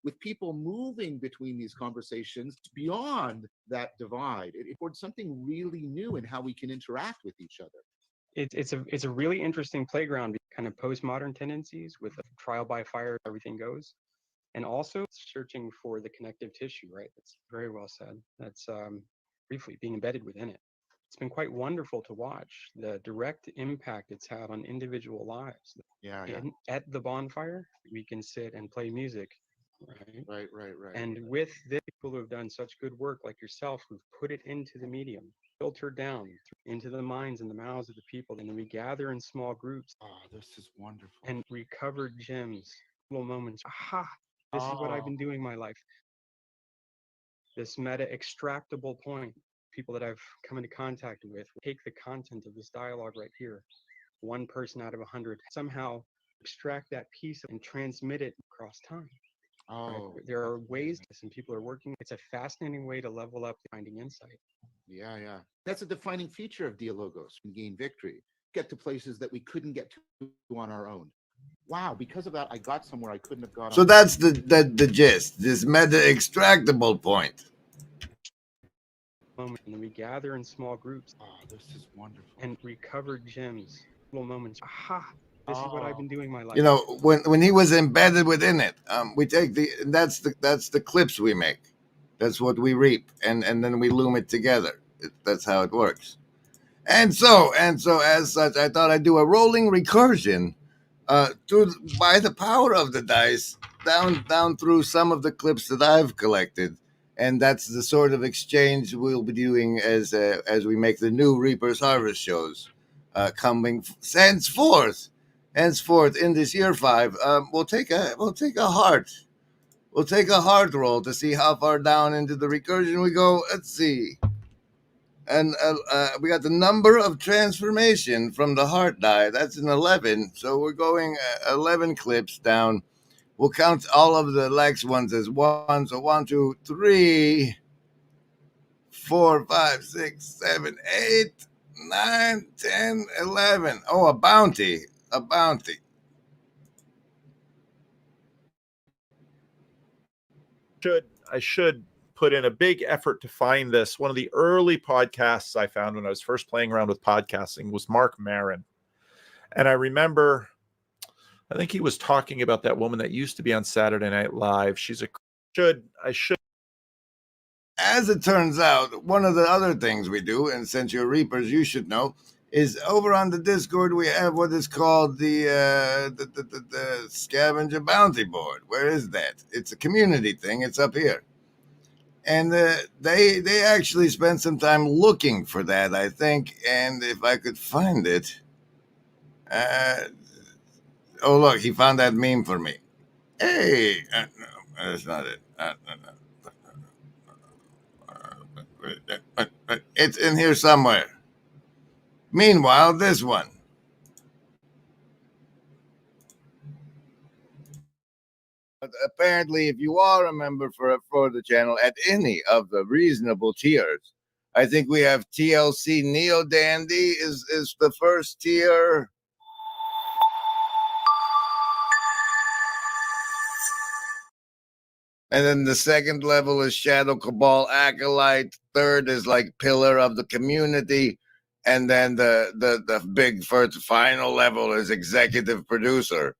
with people moving between these conversations beyond that divide. It affords something really new in how we can interact with each other. It's a really interesting playground, kind of postmodern tendencies with a trial by fire, everything goes. And also searching for the connective tissue, right? That's very well said. That's briefly being embedded within it. It's been quite wonderful to watch the direct impact it's had on individual lives. Yeah. At the bonfire, we can sit and play music, right? Right. And with the people who have done such good work like yourself, who've put it into the medium, filtered down into the minds and the mouths of the people, and then we gather in small groups. Oh, this is wonderful. And recovered gems, little moments. Aha! This is what I've been doing my life. This meta extractable point, people that I've come into contact with, take the content of this dialogue right here, one person out of 100, somehow extract that piece and transmit it across time. Right? There are ways, and people are working. It's a fascinating way to level up finding insight. Yeah. That's a defining feature of Dialogos. We gain victory, get to places that we couldn't get to on our own. Wow, because of that, I got somewhere I couldn't have gone. So that's the gist. This meta extractable point. And then we gather in small groups. Oh, this is wonderful. And recovered gems, little moments. Aha! This is what I've been doing my life. You know, when he was embedded within it, we take that's the clips we make. That's what we reap, and then we loom it together. That's how it works. And so as such, I thought I'd do a rolling recursion. By the power of the dice, down through some of the clips that I've collected, and that's the sort of exchange we'll be doing as we make the new Reaper's Harvest shows coming henceforth in this year 5. We'll take a heart roll to see how far down into the recursion we go. Let's see. And we got the number of transformation from the heart die. That's an 11. So we're going 11 clips down. We'll count all of the lax ones as 1. So 1, 2, 3, 4, 5, 6, 7, 8, 9, 10, 11. Oh, a bounty. I should put in a big effort to find this. One of the early podcasts I found when I was first playing around with podcasting was Mark Maron. And I remember, I think he was talking about that woman that used to be on Saturday Night Live. I should. As it turns out, one of the other things we do, and since you're Reapers, you should know, is over on the Discord we have what is called the Scavenger Bounty Board. Where is that? It's a community thing. It's up here. And they actually spent some time looking for that, I think. And if I could find it. Oh, look, he found that meme for me. Hey, no, that's not it. It's in here somewhere. Meanwhile, this one. But apparently, if you are a member for the channel at any of the reasonable tiers, I think we have TLC Neo Dandy is the first tier. And then the second level is Shadow Cabal Acolyte. Third is like Pillar of the Community. And then the big first final level is Executive Producer.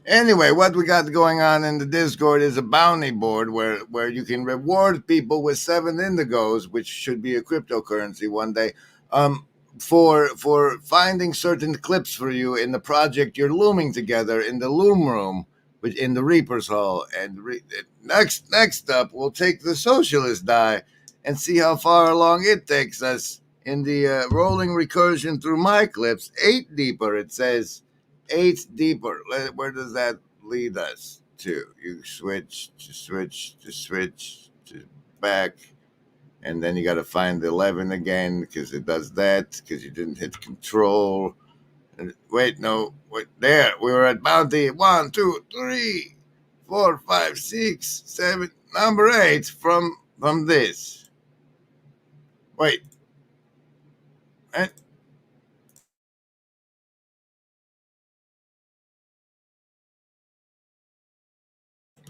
Anyway, what we got going on in the Discord is a bounty board where you can reward people with 7 indigos, which should be a cryptocurrency one day, for finding certain clips for you in the project you're looming together in the loom room, in the Reaper's Hall. And next up, we'll take the socialist die and see how far along it takes us in the rolling recursion through my clips. 8 deeper, it says. 8 deeper. Where does that lead us to? You switch to back, and then you got to find 11 again because it does that because you didn't hit control. And wait, there we were at bounty 1, 2, 3, 4, 5, 6, 7, number 8 from this. Wait.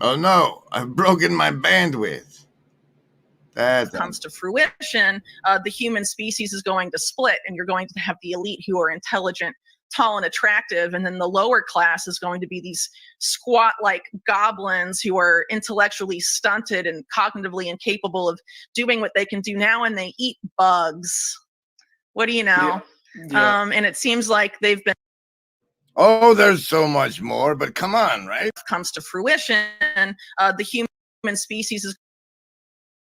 Oh no, I've broken my bandwidth. That comes to fruition, the human species is going to split, and you're going to have the elite who are intelligent, tall, and attractive, and then the lower class is going to be these squat-like goblins who are intellectually stunted and cognitively incapable of doing what they can do now, and they eat bugs. What do you know? Yeah. And it seems like they've been... Oh, there's so much more, but come on, right? Comes to fruition, the human species is...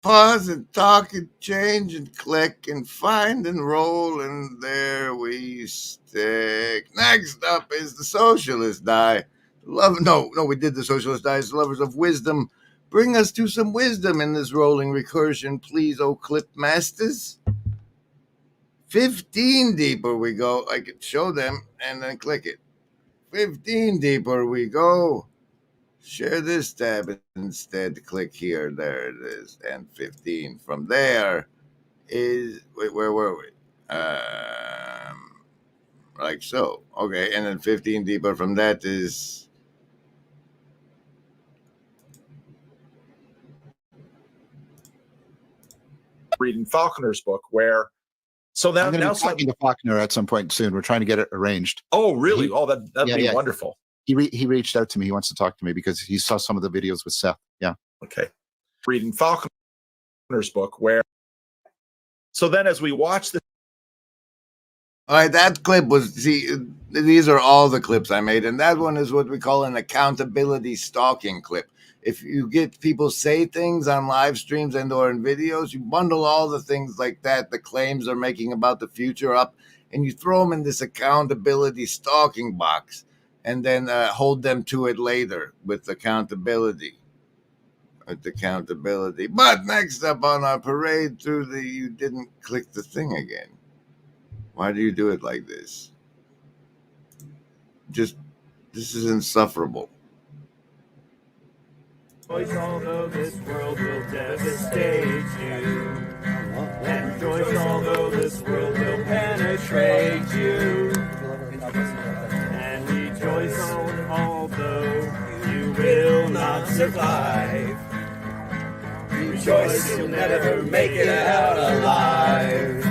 Pause and talk and change and click and find and roll, and there we stick. Next up is the socialist die. No, we did the socialist die. It's the lovers of wisdom. Bring us to some wisdom in this rolling recursion, please, oh clip masters. 15 deeper we go. I could show them and then click it. 15 deeper we go. Share this tab instead. Click here. There it is. And 15 from there is... Wait, where were we? Like so. Okay, and then 15 deeper from that is... Reading Faulkner's book, where... So that, I'm going to be talking to Faulkner at some point soon. We're trying to get it arranged. Oh, really? That'd be wonderful. He reached out to me. He wants to talk to me because he saw some of the videos with Seth. Yeah. Okay. Reading Faulkner's book, where... So then as we watch the... All right, that clip was... See, these are all the clips I made, and that one is what we call an accountability stalking clip. If you get people say things on live streams and or in videos, you bundle all the things like that, the claims they're making about the future up, and you throw them in this accountability stalking box, and then hold them to it later with accountability. But next up on our parade through the... You didn't click the thing again. Why do you do it like this? This is insufferable. Although this world will devastate you, and rejoice although this world will penetrate you, and rejoice although you will not survive. Rejoice you'll never make it out alive.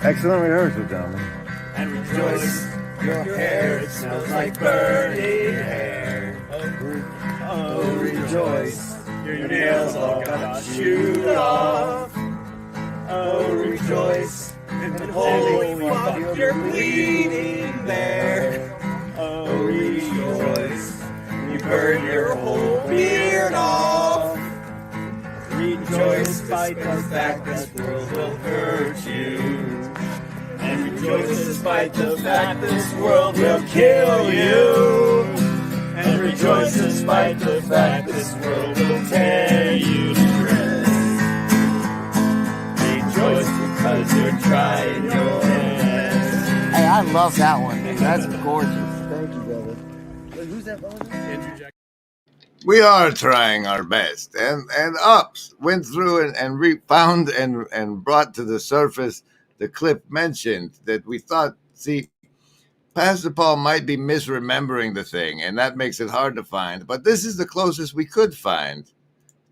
Excellent rehearsal, gentlemen. And rejoice your hair, it smells like burning hair. Oh, rejoice, your nails all got chewed off. Oh, rejoice, and holy fuck, you're bleeding there. Oh, rejoice, you burn your whole beard off. Rejoice despite the fact that the world will hurt you. And rejoice despite the fact this world will kill you. And rejoice despite the fact this world will tear you to shreds. Rejoice because you're trying your best. Hey, I love that one. That's gorgeous. Thank you, brother. Wait, who's that brother? Andrew Jack. We are trying our best, and Ups went through and found and brought to the surface the clip mentioned that we thought. See, Pastor Paul might be misremembering the thing, and that makes it hard to find. But this is the closest we could find,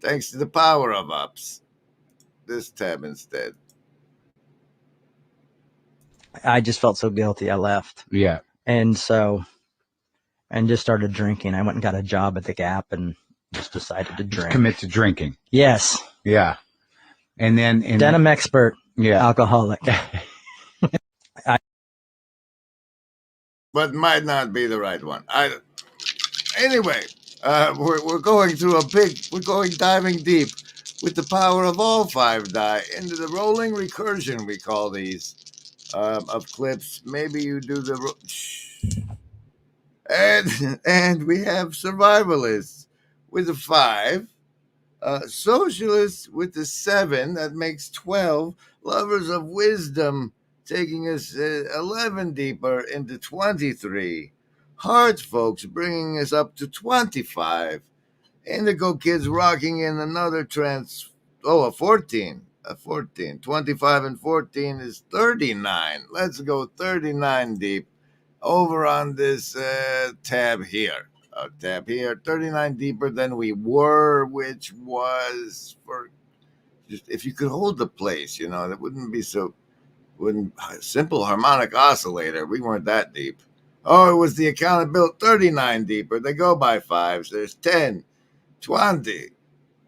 thanks to the power of ups. This tab instead. I just felt so guilty. I left. Yeah. And just started drinking. I went and got a job at the Gap and just decided to drink. Commit to drinking. Yes. Yeah. And then denim expert. Yeah. Alcoholic. But might not be the right one. Anyway, we're going through we're going diving deep with the power of all 5 die into the rolling recursion, we call these, of clips. Maybe you do the... And we have survivalists with a 5, socialists with the 7, that makes 12, lovers of wisdom taking us 11 deeper into 23, heart folks bringing us up to 25, indigo kids rocking in another a 14. 25 and 14 is 39. Let's go 39 deep over on this tab here. 39 deeper than we were, which was for just if you could hold the place, that wouldn't be simple harmonic oscillator. We weren't that deep. Oh, it was the accountability 39 deeper. They go by 5s. There's 10, 20,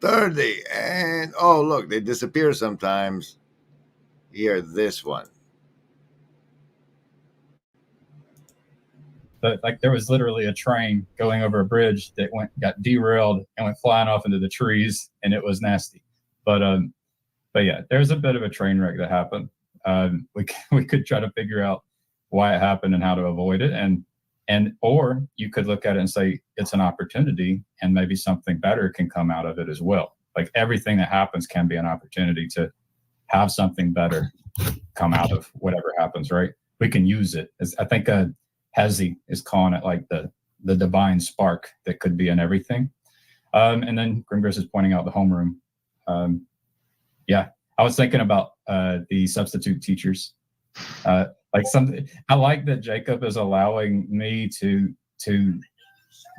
30, and oh, look, they disappear sometimes. Here, this one. But like there was literally a train going over a bridge that got derailed and went flying off into the trees, and it was nasty. But yeah, there's a bit of a train wreck that happened. We could try to figure out why it happened and how to avoid it, or you could look at it and say it's an opportunity, and maybe something better can come out of it as well. Like everything that happens can be an opportunity to have something better come out of whatever happens. Right? We can use it. I think Hezi is calling it like the divine spark that could be in everything. And then Grimgris is pointing out the homeroom. Yeah, I was thinking about the substitute teachers. I like that Jacob is allowing me to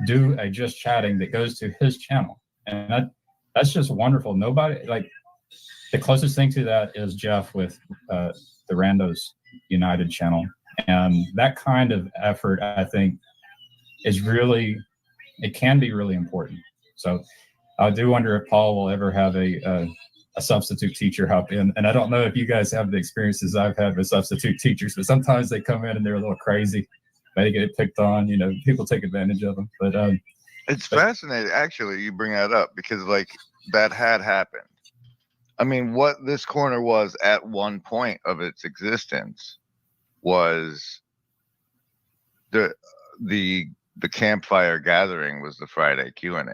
do a just chatting that goes to his channel, and that's just wonderful. Nobody the closest thing to that is Jeff with the Randos United channel. And that kind of effort, I think, it can be really important. So I do wonder if Paul will ever have a substitute teacher hop in. And I don't know if you guys have the experiences I've had with substitute teachers, but sometimes they come in and they're a little crazy. They get picked on, people take advantage of them. But it's fascinating, actually, you bring that up, because that had happened. I mean, what this corner was at one point of its existence was the campfire gathering was the Friday Q&As,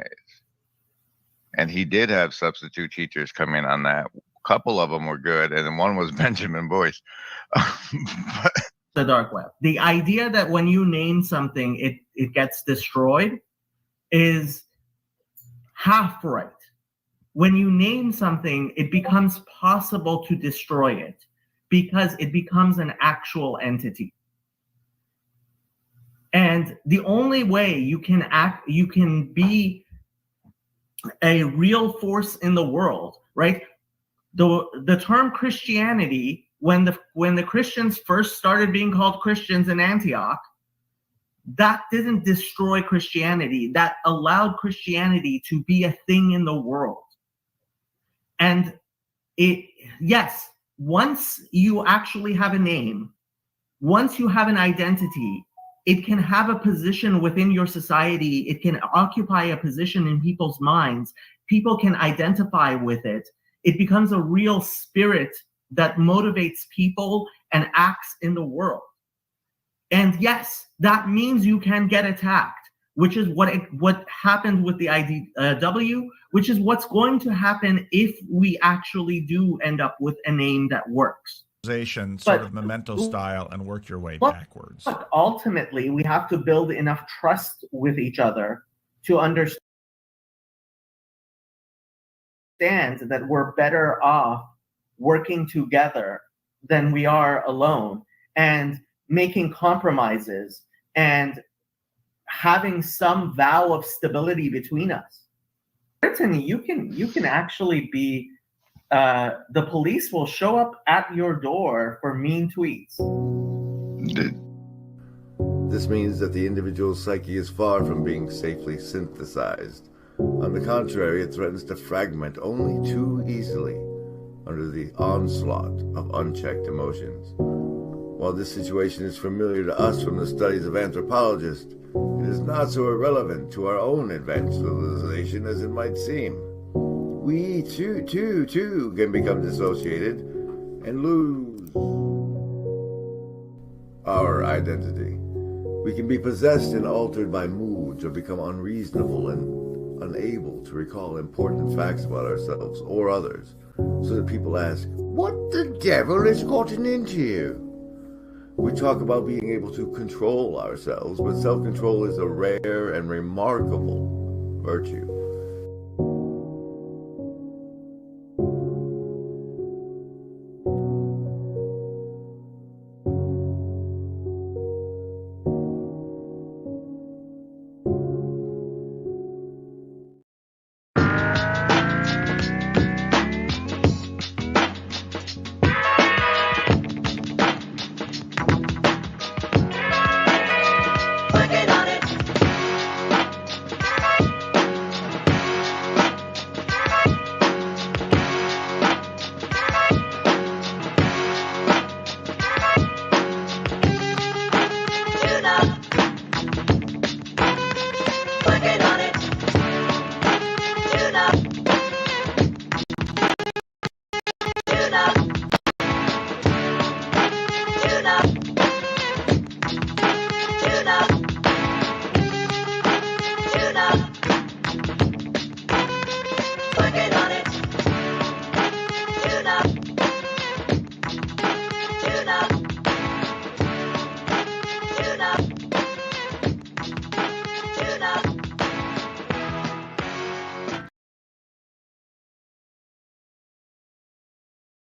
and he did have substitute teachers come in on that. A couple of them were good, and then one was Benjamin Boyce. The dark web. The idea that when you name something, it gets destroyed is half right. When you name something, it becomes possible to destroy it, because it becomes an actual entity. And the only way you can be a real force in the world, right? The term Christianity, when the Christians first started being called Christians in Antioch, that didn't destroy Christianity. That allowed Christianity to be a thing in the world. And yes, once you actually have a name, once you have an identity, it can have a position within your society. It can occupy a position in people's minds. People can identify with it. It becomes a real spirit that motivates people and acts in the world. And yes, that means you can get attacked, which is what happened with the IDW, which is what's going to happen if we actually do end up with a name that works. Sort of memento style, and work your way backwards. But ultimately, we have to build enough trust with each other to understand that we're better off working together than we are alone. And making compromises and having some vow of stability between us. Britain, you can actually be the police will show up at your door for mean tweets. This means that the individual psyche is far from being safely synthesized. On the contrary, it threatens to fragment only too easily under the onslaught of unchecked emotions. While this situation is familiar to us from the studies of anthropologists, it is not so irrelevant to our own advanced civilization as it might seem. We too can become dissociated and lose our identity. We can be possessed and altered by moods or become unreasonable and unable to recall important facts about ourselves or others, so that people ask, "What the devil has gotten into you?" We talk about being able to control ourselves, but self-control is a rare and remarkable virtue.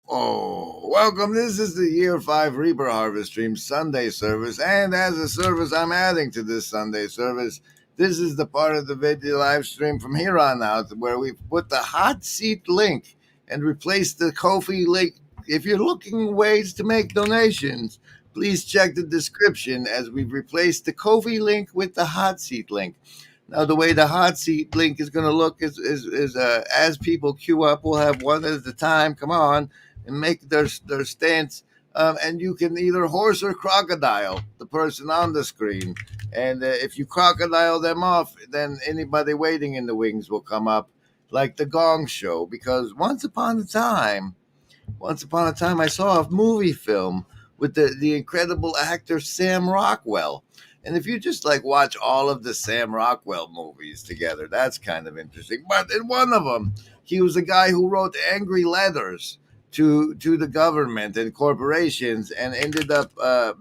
Oh, welcome. This is the Year 5 Reaper Harvest Stream Sunday service, and as a service I'm adding to this Sunday service, this is the part of the video live stream from here on out where we've put the hot seat link and replaced the Ko-fi link. If you're looking ways to make donations, please check the description as we've replaced the Ko-fi link with the hot seat link. Now, the way the hot seat link is going to look is as people queue up, we'll have one at a time. Come on. And make their stance, and you can either horse or crocodile the person on the screen. And if you crocodile them off, then anybody waiting in the wings will come up, like the Gong Show. Because once upon a time, I saw a movie film with the incredible actor Sam Rockwell. And if you just watch all of the Sam Rockwell movies together, that's kind of interesting. But in one of them, he was a guy who wrote angry letters to the government and corporations, and ended up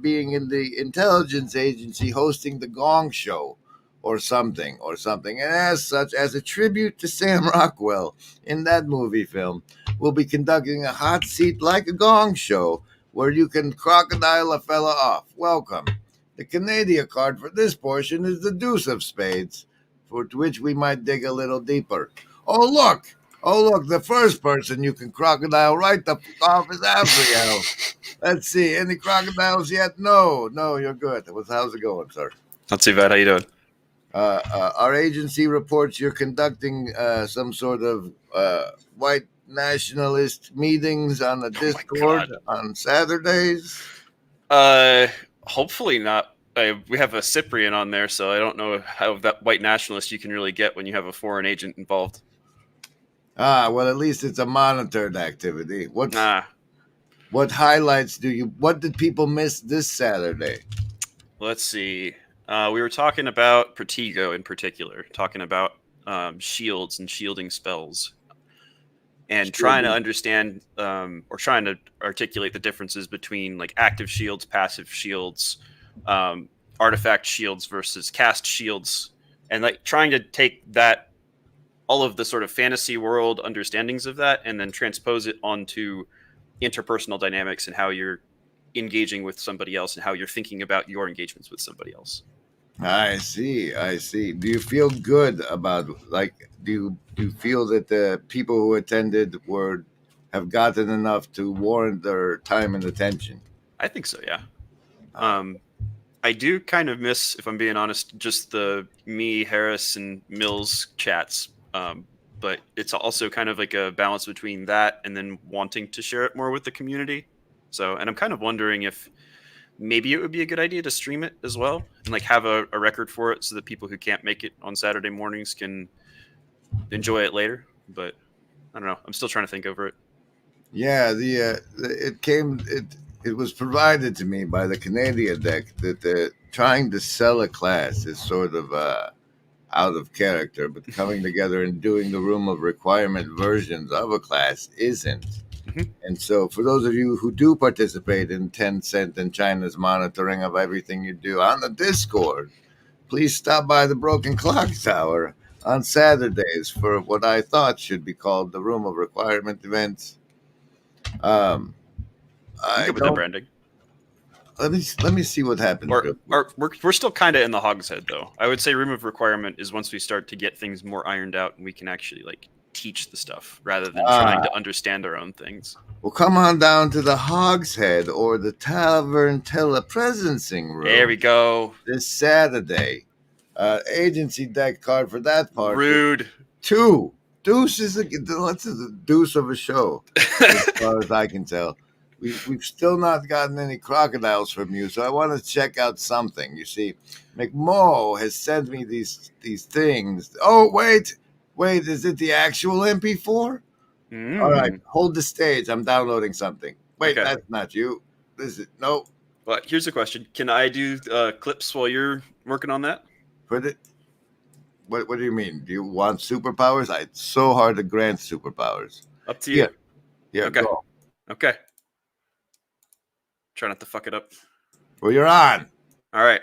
being in the intelligence agency hosting the Gong Show or something. And as such, as a tribute to Sam Rockwell in that movie film, we'll be conducting a hot seat like a Gong Show where you can crocodile a fella off. Welcome. The Canadian card for this portion is the deuce of spades, for which we might dig a little deeper. Oh, look, the first person you can crocodile right the f off is Afriel. Let's see, any crocodiles yet? No, you're good. How's it going, sir? Not too bad. How you doing? Our agency reports you're conducting some sort of white nationalist meetings on the Discord on Saturdays. Hopefully not. We have a Cyprian on there, so I don't know how that white nationalist you can really get when you have a foreign agent involved. Well, at least it's a monitored activity. What highlights what did people miss this Saturday? Let's see. We were talking about Protego in particular, talking about shields and shielding spells, and trying to understand or trying to articulate the differences between active shields, passive shields, artifact shields versus cast shields, and trying to take that, all of the sort of fantasy world understandings of that, and then transpose it onto interpersonal dynamics and how you're engaging with somebody else and how you're thinking about your engagements with somebody else. I see. Do you feel good about, like, do you feel that the people who attended have gotten enough to warrant their time and attention? I think so, yeah. I do kind of miss, if I'm being honest, just the me, Harris, and Mills chats. But it's also kind of like a balance between that and then wanting to share it more with the community. So, and I'm kind of wondering if maybe it would be a good idea to stream it as well and like have a record for it so that people who can't make it on Saturday mornings can enjoy it later. But I don't know. I'm still trying to think over it. Yeah, it was provided to me by the Canadian deck that trying to sell a class is sort of out of character, but coming together and doing the room of requirement versions of a class isn't. And so for those of you who do participate in Tencent and China's monitoring of everything you do on the Discord, please stop by the Broken Clock Tower on Saturdays for what I thought should be called the Room of Requirement events. Good with the branding. Let me see what happens. We're still kind of in the hogshead, though. I would say Room of Requirement is once we start to get things more ironed out and we can actually like teach the stuff rather than trying to understand our own things. Well, come on down to the Hogshead or the Tavern Telepresencing room. There we go. This Saturday. Agency deck card for that part. Rude. 2. Deuce is a deuce of a show, as far as I can tell. We've still not gotten any crocodiles from you, so I want to check out something. You see, McMo has sent me these things. Oh, wait, is it the actual MP4? All right, hold the stage. I'm downloading something. Wait, okay. That's not you. This is no. Well, here's a question: can I do clips while you're working on that? Put it. What do you mean? Do you want superpowers? It's so hard to grant superpowers. Up to you. Yeah. Okay. Go. Okay. Try not to fuck it up. Well, you're on. All right.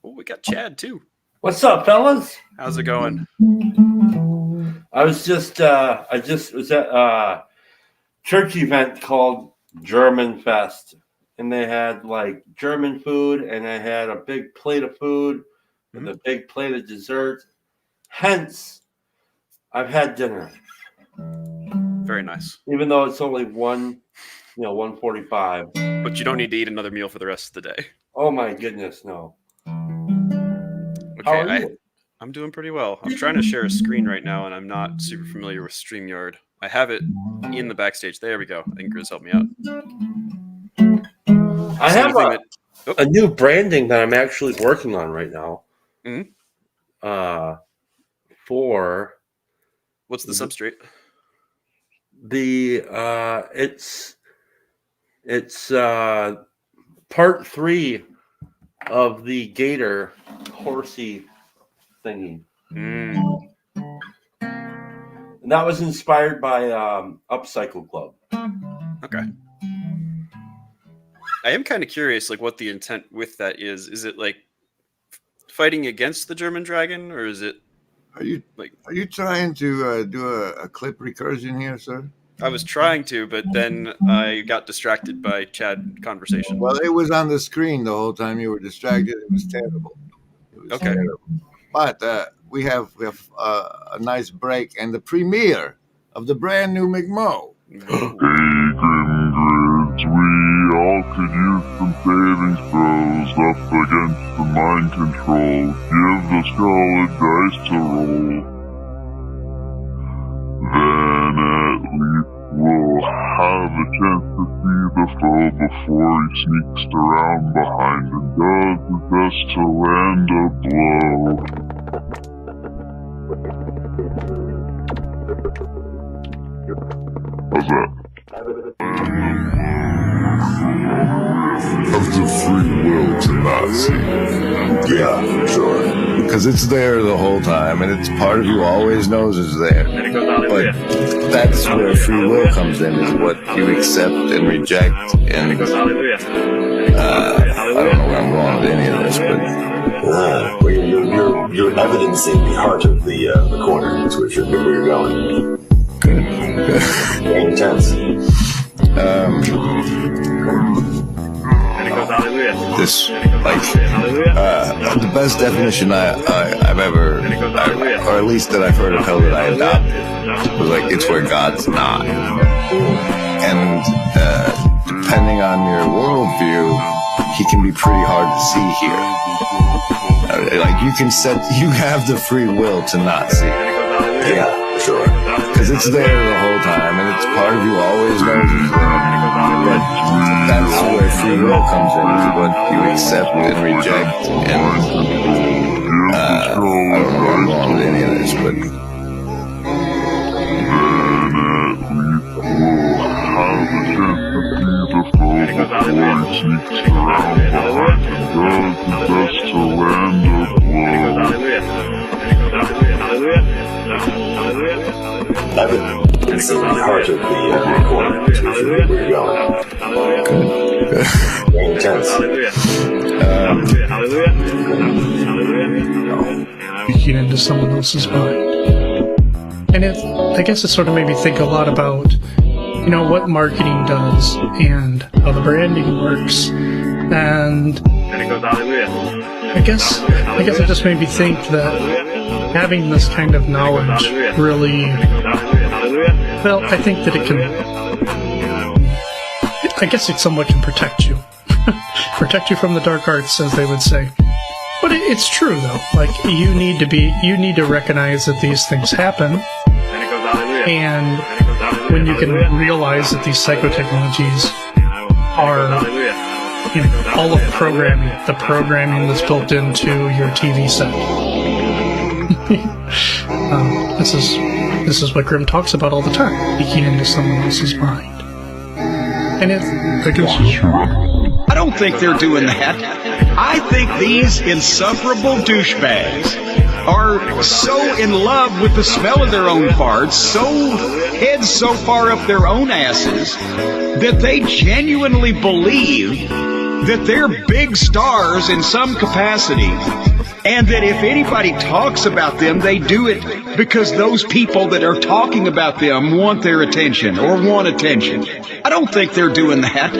Oh, we got Chad too. What's up, fellas? How's it going? I was just I was at a church event called German Fest, and they had like German food, and I had a big plate of food and a big plate of dessert. Hence, I've had dinner. Very nice. Even though it's only 1:45. But you don't need to eat another meal for the rest of the day. Oh my goodness, no. Okay, I'm doing pretty well. I'm trying to share a screen right now, and I'm not super familiar with StreamYard. I have it in the backstage. There we go. I think Grizz helped me out. I have a new branding that I'm actually working on right now. For what's the substrate? It's part 3 of the Gator horsey thingy. And that was inspired by Upcycle Club. Okay. I am kind of curious, like, what the intent with that is. Is it like fighting against the German dragon, or is it? Are you trying to do a clip recursion here, sir? I was trying to, but then I got distracted by Chad conversation. Well, it was on the screen the whole time you were distracted. It was terrible. Terrible. But we have a nice break and the premiere of the brand new McMo. Hey, Grim Grids, we all could use some savings throws up against the mind control. Give the skull a dice to roll. Then at least we'll have a chance to see the foe before he sneaks around behind and does his best to land a blow. How's that? Of the free will to Nazi. Yeah, sure. Because it's there the whole time, and it's part of you always knows it's there. But that's where free will comes in, is what you accept and reject. And I don't know where I'm going with any of this, but you're evidencing the heart of the corner, is where you're going. intense. This, like, the best definition I've ever, or at least that I've heard of hell that I adopted, was like, it's where God's not. And depending on your worldview, he can be pretty hard to see here. Like, you have the free will to not see. Yeah, sure. Because it's there the whole time, and it's part of you always knows it's there. But that's where free will comes in, is what you accept and reject. And I don't know where I'm going with any of this, but I've been considering part of the recording to where you're going. Very intense. Peeking into someone else's mind. And I guess it sort of made me think a lot about, you know, what marketing does and how the branding works. And I guess it just made me think that having this kind of knowledge really, well, I think that it can, I guess it somewhat can protect you. Protect you from the dark arts, as they would say. But it's true, though. Like, you need to recognize that these things happen. And when you can realize that these psychotechnologies are, you know, all of the programming that's built into your TV set. This is what Grimm talks about all the time, peeking into someone else's mind. And I don't think they're doing that. I think these insufferable douchebags are so in love with the smell of their own farts, heads so far up their own asses, that they genuinely believe that they're big stars in some capacity, and that if anybody talks about them, they do it because those people that are talking about them want their attention or want attention. I don't think they're doing that.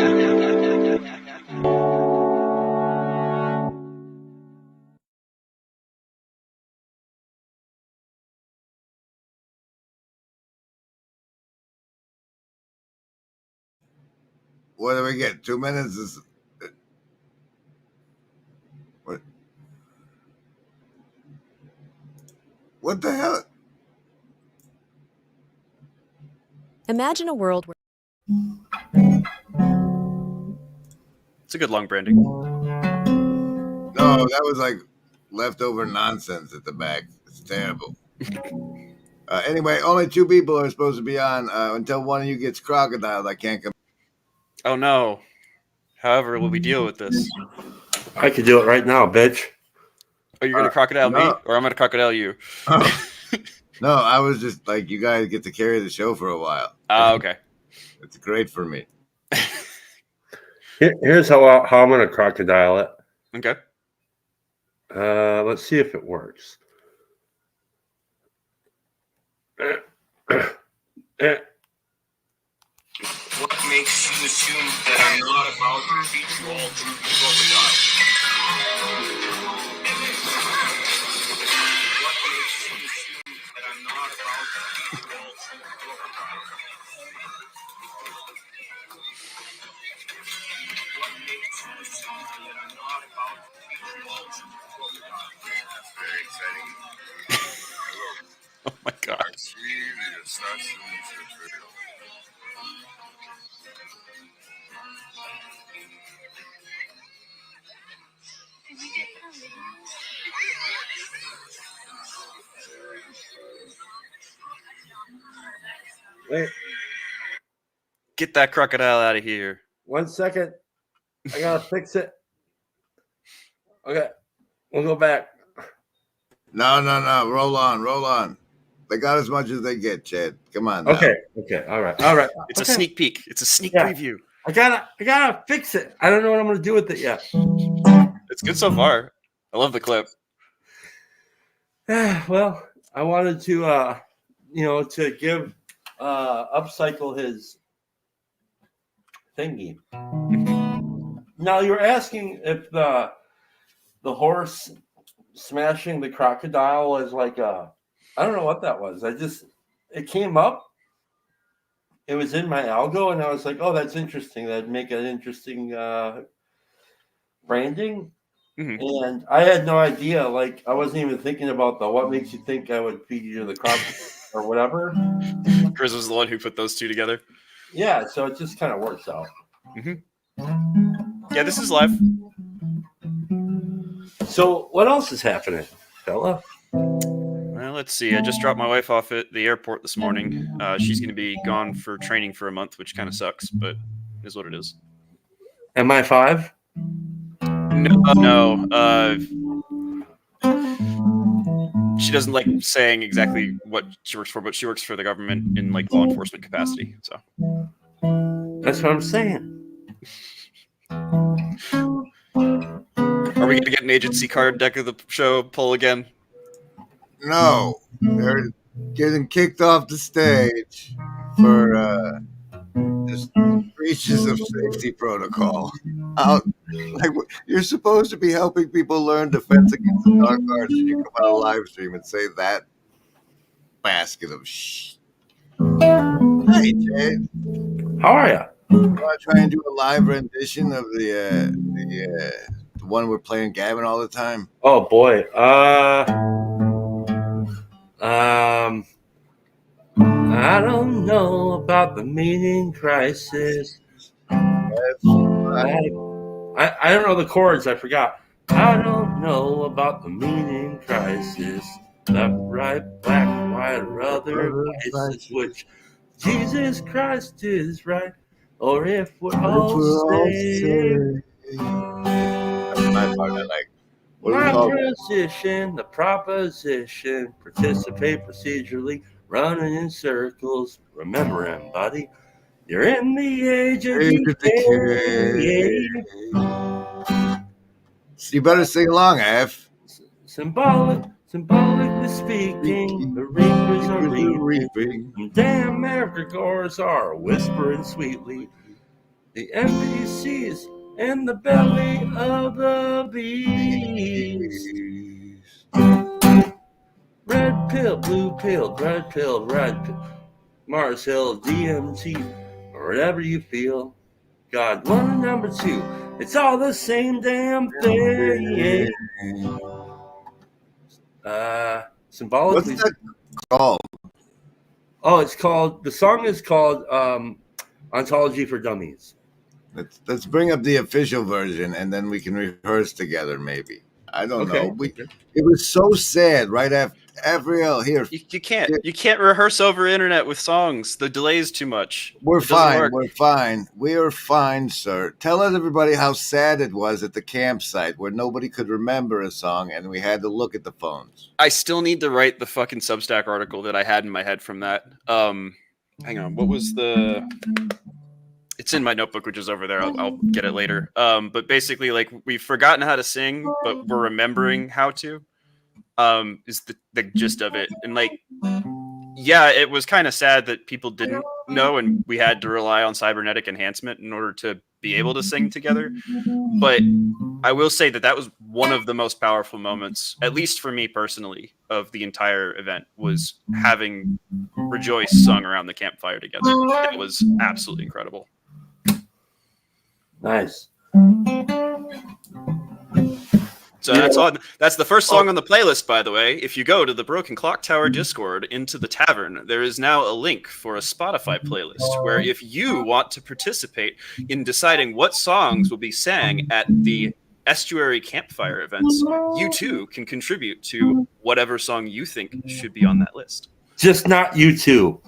What do we get? 2 minutes? What the hell? Imagine a world where... It's a good long branding. No, that was like leftover nonsense at the back. It's terrible. Anyway, only 2 people are supposed to be on until one of you gets crocodiled. I can't come. Oh no. However, will we deal with this? I could do it right now, bitch. Are you going to crocodile me, or I'm going to crocodile you? No, I was just like, you guys get to carry the show for a while. Oh, okay. It's great for me. Here's how I'm going to crocodile it. Okay. Let's see if it works. What makes you assume that I'm not about to beat you all through the crocodile? What makes you assume that I'm not about to beat you all through the crocodile? What makes you assume that I'm not about to beat you all through the crocodile? That's very exciting. Oh my god. That's really a startling material. Wait. Get that crocodile out of here. 1 second. I gotta fix it. Okay. We'll go back. No. Roll on. They got as much as they get, Chad. Come on. Now. Okay. All right. It's okay. a sneak peek. It's a sneak preview. I gotta fix it. I don't know what I'm gonna do with it yet. It's good so far. I love the clip. Well, I wanted to to give upcycle his thingy. Now you were asking if the horse smashing the crocodile was like I don't know what that was. It came up. It was in my algo, and I was like, oh, that's interesting. That'd make an interesting branding. Mm-hmm. And I had no idea. Like, I wasn't even thinking about what makes you think I would feed you the crocodile or whatever. Chris was the one who put those two together. Yeah, so it just kind of works out. Yeah, this is live. So what else is happening, fella? Well, let's see. I just dropped my wife off at the airport this morning. She's going to be gone for training for a month, which kind of sucks, but it is what it is. MI5? No. She doesn't like saying exactly what she works for, but she works for the government in like law enforcement capacity. So that's what I'm saying. Are we going to get an agency card deck of the show pull again? No, they're getting kicked off the stage for just breaches of safety protocol. Like, you're supposed to be helping people learn Defense Against the Dark Arts, and you come on a live stream and say that basket of shh. Hey, Jade. How are you? You want to try and do a live rendition of the one we're playing Gavin all the time? Oh boy. I don't know about the meaning crisis. I don't know the chords. I forgot. I don't know about the meaning crisis. Left, right, black, white, or other vices. Which Jesus Christ is right, or if we're all saved. That's my part. I like. My position, the proposition, participate procedurally, running in circles. Remembering, buddy, you're in the age of decay. So you better sing along, F. Symbolically speaking, the reapers are reaping. Damn Americors are whispering sweetly. The NPCs in the belly of the beast. Red pill, blue pill, red pill, red pill. Mars Hill, DMT, or whatever you feel. God, 1 and number 2, it's all the same damn thing. Symbolically. What's that called? Oh, the song is called Ontology for Dummies. Let's bring up the official version, and then we can rehearse together, maybe. I don't know. It was so sad right after Avriel here. You can't rehearse over internet with songs. The delay is too much. We're It doesn't fine. work. We're fine. We are fine, sir. Tell everybody how sad it was at the campsite where nobody could remember a song, and we had to look at the phones. I still need to write the fucking Substack article that I had in my head from that. Hang on. What was the... It's in my notebook, which is over there. I'll get it later. But basically, like, we've forgotten how to sing, but we're remembering how to. Is the gist of it. And like, yeah, it was kind of sad that people didn't know, and we had to rely on cybernetic enhancement in order to be able to sing together. But I will say that was one of the most powerful moments, at least for me personally, of the entire event, was having Rejoice sung around the campfire together. It was absolutely incredible. Nice. So that's the first song on the playlist, by the way. If you go to the Broken Clock Tower Discord into the tavern, there is now a link for a Spotify playlist where if you want to participate in deciding what songs will be sang at the Estuary Campfire events, you too can contribute to whatever song you think should be on that list. Just not you two.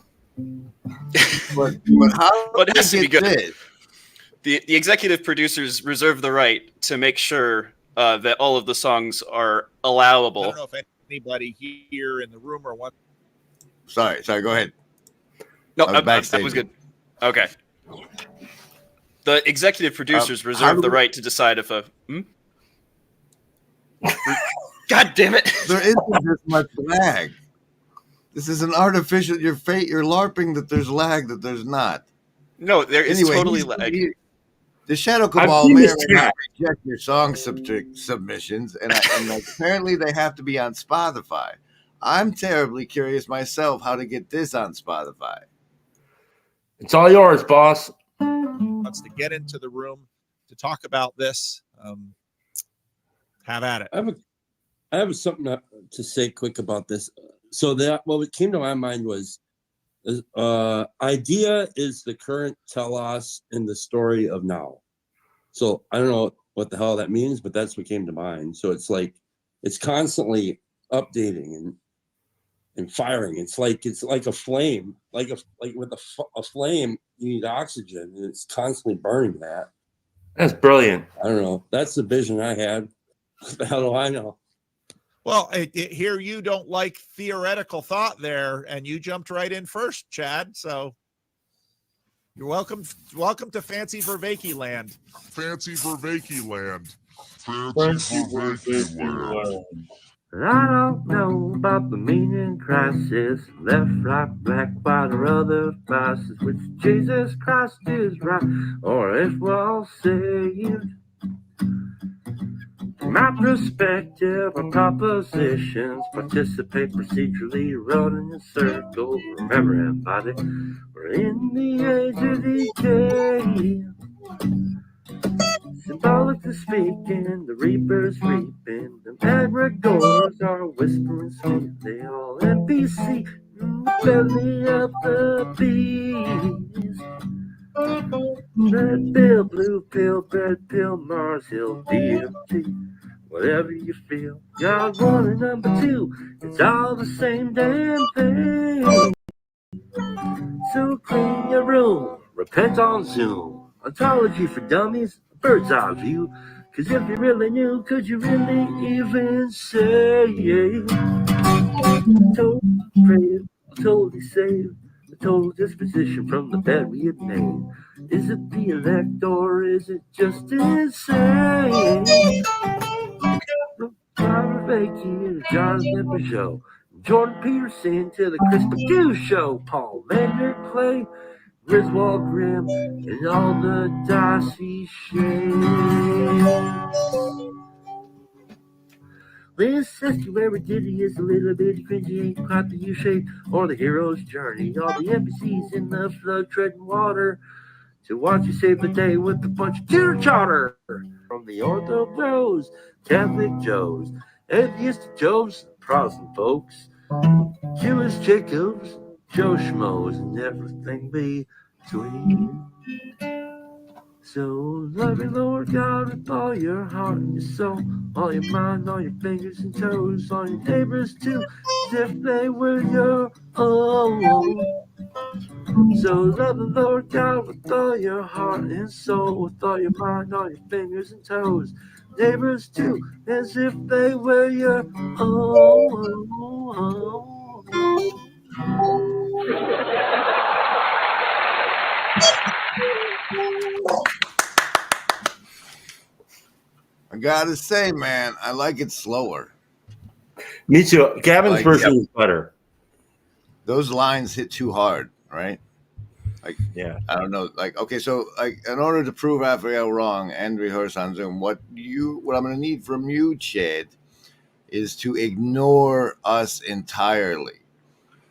But how But it has to be good. this? The executive producers reserve the right to make sure that all of the songs are allowable. I don't know if anybody here in the room or what. Sorry, go ahead. No, I was that backstage. was good. Okay. The executive producers how reserve do the we- right to decide if a... God damn it! There isn't this much lag. This is an artificial. You're LARPing that there's lag that there's not. No, there is Anyway, totally lag. The Shadow I've Cabal seen may this or may not chat. reject your song submissions, and like, apparently they have to be on Spotify. I'm terribly curious myself how to get this on Spotify. It's all yours, boss. Wants to get into the room to talk about this. Have at it. I have something to say quick about this. So what came to my mind was idea is the current telos in the story of now. So I don't know what the hell that means, but that's what came to mind. So it's like it's constantly updating and firing. It's like a flame, like with a flame, you need oxygen, and it's constantly burning that. That's brilliant. I don't know. That's the vision I had. What the hell do I know? Well, here you don't like theoretical thought there, and you jumped right in first, Chad. So you're welcome. Welcome to Fancy Vervaeke land. Fancy Vervaeke land. Fancy Vervaeke land. I don't know about the meaning crisis, left, right, black, white, or other vices, which Jesus Christ is right, or if we're all saved. From my perspective, our propositions participate procedurally, running in circles. Remember, everybody, we're in the age of decay. Symbolically speaking, the reaper's reaping, the egregores are whispering sweet. They all NPC in the belly of the beast. Red pill, blue pill, red pill, Mars Hill, DMT. Whatever you feel, God 1 and number 2, it's all the same damn thing. So clean your room, repent on Zoom. Ontology for dummies, bird's eye view. Cause if you really knew, could you really even say? Totally brave, totally saved. A total disposition from the bed we had made. Is it the elect or is it just insane? Robert Bakey, the Jonathan Peugeot, Jordan Peterson to the Chris Perdue show, Paul Maynard Clay, Griswold Grimm, and all the Darcy shades. This estuary ditty is a little bit cringy, ain't quite the U-shape or the hero's journey. All the NPCs in the flood treading water to watch you save the day with a bunch of teeter totter. From the Ortho Bros, Catholic Joes, Atheist Joes, Protestant folks, Jewish Jacobs, Joe Schmoes, and everything between. So love your Lord God with all your heart and your soul, all your mind, all your fingers and toes, all your neighbors too, as if they were your own. So love the Lord God with all your heart and soul, with all your mind, all your fingers and toes, neighbors too, as if they were your own. I gotta say, man, I like it slower. Me too. Gavin's version is better. Those lines hit too hard, right? Like, yeah, I don't know. Like, okay, so like, in order to prove Raphael wrong and rehearse on Zoom, what I'm going to need from you, Chad, is to ignore us entirely,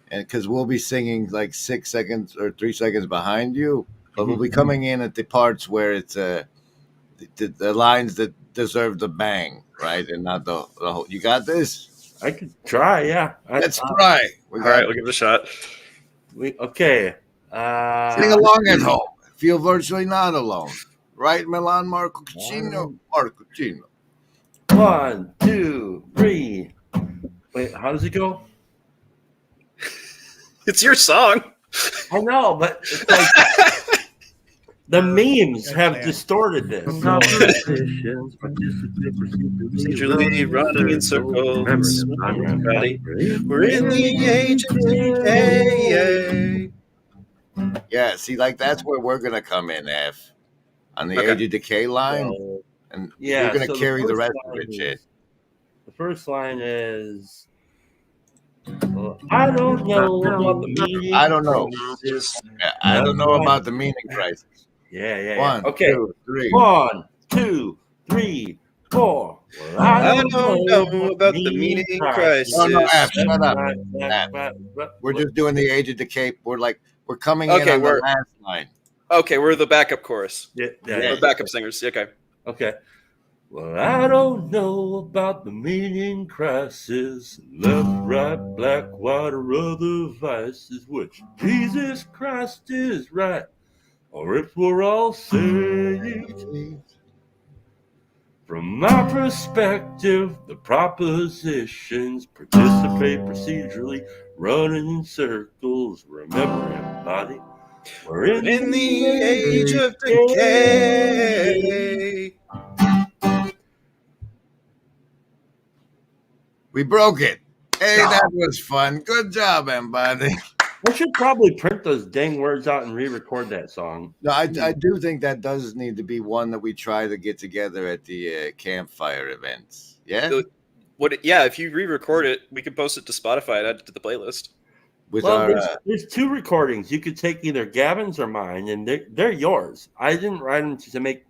and because we'll be singing like 6 seconds or 3 seconds behind you, but we'll be coming in at the parts where it's the lines that deserve the bang, right, and not the whole. You got this? I could try. Yeah, let's try. All right, we'll give it a shot. Okay. Sing along at home. Feel virtually not alone. Right, Milan Marcuccino? Marcuccino. 1, 2, 3. Wait, how does it go? It's your song. I know, but it's like the memes have distorted this. Procedurally running in circles. Everybody, we're in the age of decay. Yeah, see, like that's where we're gonna come in, F, on the age of decay line, and Yeah, you're gonna so carry the rest of line it, is- shit. The first line is I don't know about the meaning. I don't know. Crisis. I don't know about the meaning crisis. Yeah. One, Okay. 2, 3. 1, 2, 3, 4. Well, I don't know about the meaning crisis. No, F, shut up. F. We're just doing the Age of the Cape. We're coming Okay, in on we're- the last line. Okay, we're the backup chorus. Yeah. We're backup singers. Okay. Okay. Well, I don't know about the meaning crisis. Left, right, black, white, or other vices. Which Jesus Christ is right, or if we're all saved. From my perspective, the propositions participate procedurally, running in circles. Remember, everybody, we're in the age of decay. We broke it. Hey, that was fun. Good job, everybody. I should probably print those dang words out and re-record that song. No, I do think that does need to be one that we try to get together at the campfire events. Yeah? Yeah, if you re-record it, we can post it to Spotify and add it to the playlist. There's 2 recordings. You could take either Gavin's or mine, and they're yours. I didn't write them to make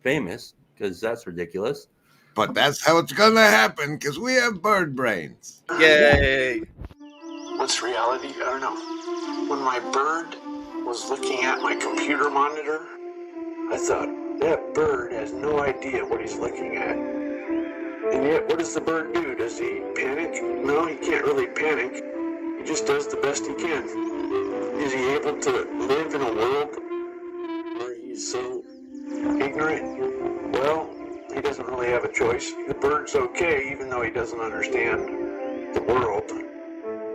famous because that's ridiculous. But that's how it's going to happen because we have bird brains. Yay! What's reality? I don't know. When my bird was looking at my computer monitor, I thought, that bird has no idea what he's looking at. And yet, what does the bird do? Does he panic? No, he can't really panic. He just does the best he can. Is he able to live in a world where he's so ignorant? Well, he doesn't really have a choice. The bird's okay, even though he doesn't understand the world.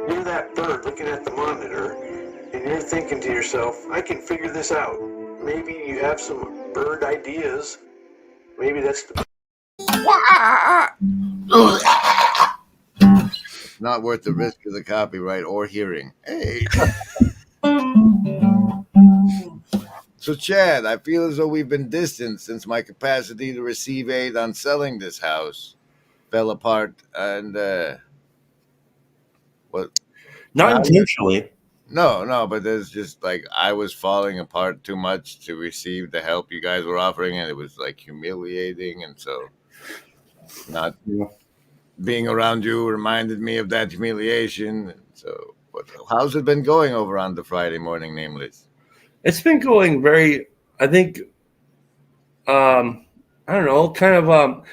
You're that bird looking at the monitor, and you're thinking to yourself, I can figure this out. Maybe you have some bird ideas. Maybe that's the... It's not worth the risk of the copyright or hearing. Hey. So, Chad, I feel as though we've been distant since my capacity to receive aid on selling this house fell apart. And what? Not intentionally. No, but there's just I was falling apart too much to receive the help you guys were offering, and it was humiliating. And so, not being around you reminded me of that humiliation. So, how's it been going over on the Friday Morning Nameless? It's been going very, I think, I don't know, kind of,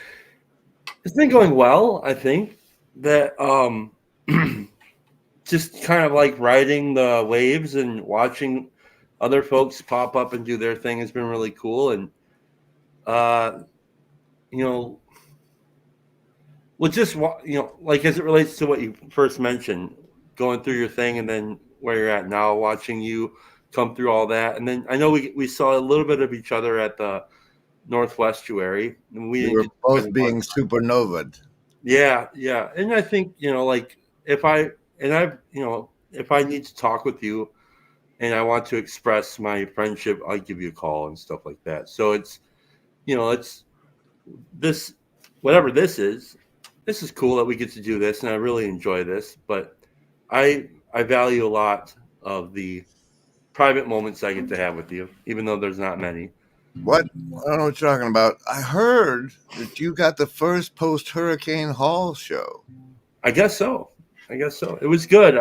it's been going well, I think, that just kind of riding the waves and watching other folks pop up and do their thing has been really cool. And, as it relates to what you first mentioned, going through your thing and then where you're at now, watching you come through all that. And then I know we saw a little bit of each other at the Northwestuary. And we were both being supernovaed. Yeah. And I think, if I need to talk with you and I want to express my friendship, I'll give you a call and stuff like that. So it's this, whatever this is cool that we get to do this. And I really enjoy this, but I value a lot of the private moments I get to have with you, even though there's not many. What? I don't know what you're talking about. I heard that you got the first post-Hurricane Hall show. I guess so. It was good.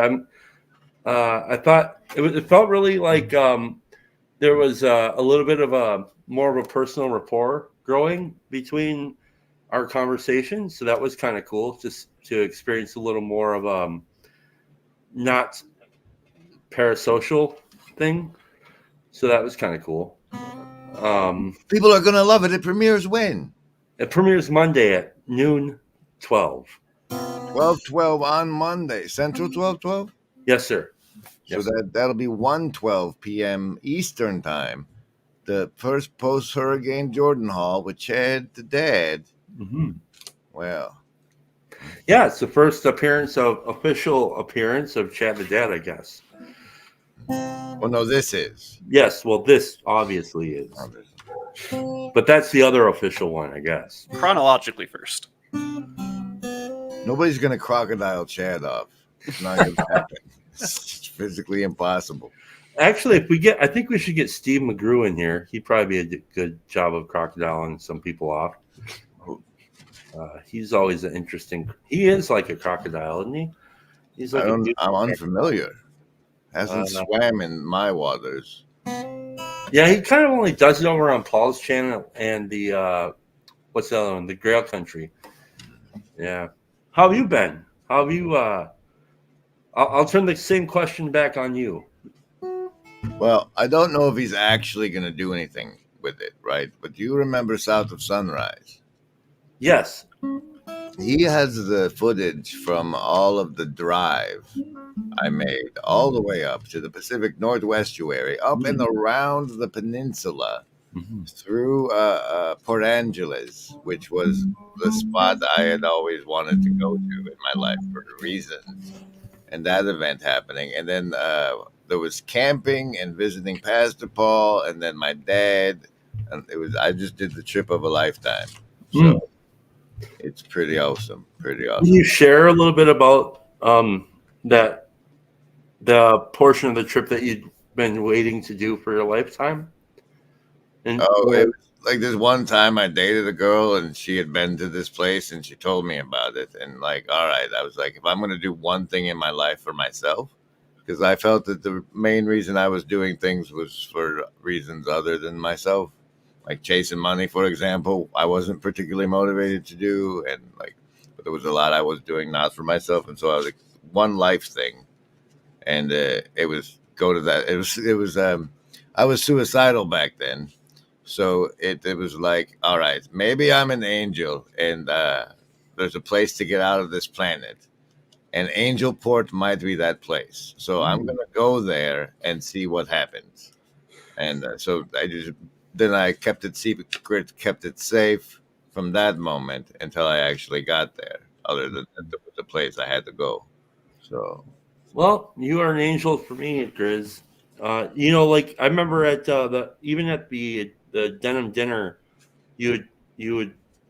I thought it felt really like there was a little bit of more of a personal rapport growing between our conversations. So that was kind of cool, just to experience a little more of not parasocial thing. So that was kind of cool. People are gonna love it. It premieres when? It premieres Monday at noon 12. 12:12 on Monday. Central 12:12? Yes, sir. So that'll be 1:12 p.m. Eastern time. The first post-Hurricane Jordan Hall with Chad the Dad. Mm-hmm. Well. Yeah, it's the first official appearance of Chad the Dad, I guess. Well, no, this is. Yes, well, this obviously is. But that's the other official one, I guess. Chronologically first. Nobody's going to crocodile Chad off. It's not going to happen. It's physically impossible. Actually, I think we should get Steve McGrew in here. He'd probably be a good job of crocodiling some people off. He's always an interesting. He is like a crocodile, isn't he? He's like I'm unfamiliar. Hasn't swam in my waters. Yeah, he kind of only does it over on Paul's channel and the what's the other one? The Grail Country. Yeah. How have you been? How have you? I'll turn the same question back on you. Well, I don't know if he's actually going to do anything with it, right? But do you remember South of Sunrise? Yes. He has the footage from all of the drive I made all the way up to the Pacific Northwest estuary, up and around the peninsula, through Port Angeles, which was the spot I had always wanted to go to in my life for reasons. And that event happening. And then there was camping and visiting Pastor Paul, and then my dad. And I just did the trip of a lifetime. So it's pretty awesome. Pretty awesome. Can you share a little bit about the portion of the trip that you'd been waiting to do for your lifetime? It was like this one time I dated a girl and she had been to this place and she told me about it. And like, all right, I was like, if I'm going to do one thing in my life for myself, because I felt that the main reason I was doing things was for reasons other than myself, like chasing money, for example, I wasn't particularly motivated to do. And like, but there was a lot I was doing not for myself. And so I was like, one life thing. And it was go to that. It was I was suicidal back then. So it was like, all right, maybe I'm an angel and there's a place to get out of this planet. And Angel Port might be that place. So I'm going to go there and see what happens. And so I kept it secret, kept it safe from that moment until I actually got there, other than the place I had to go. So. Well, you are an angel for me, Grizz. Like I remember at the denim dinner, you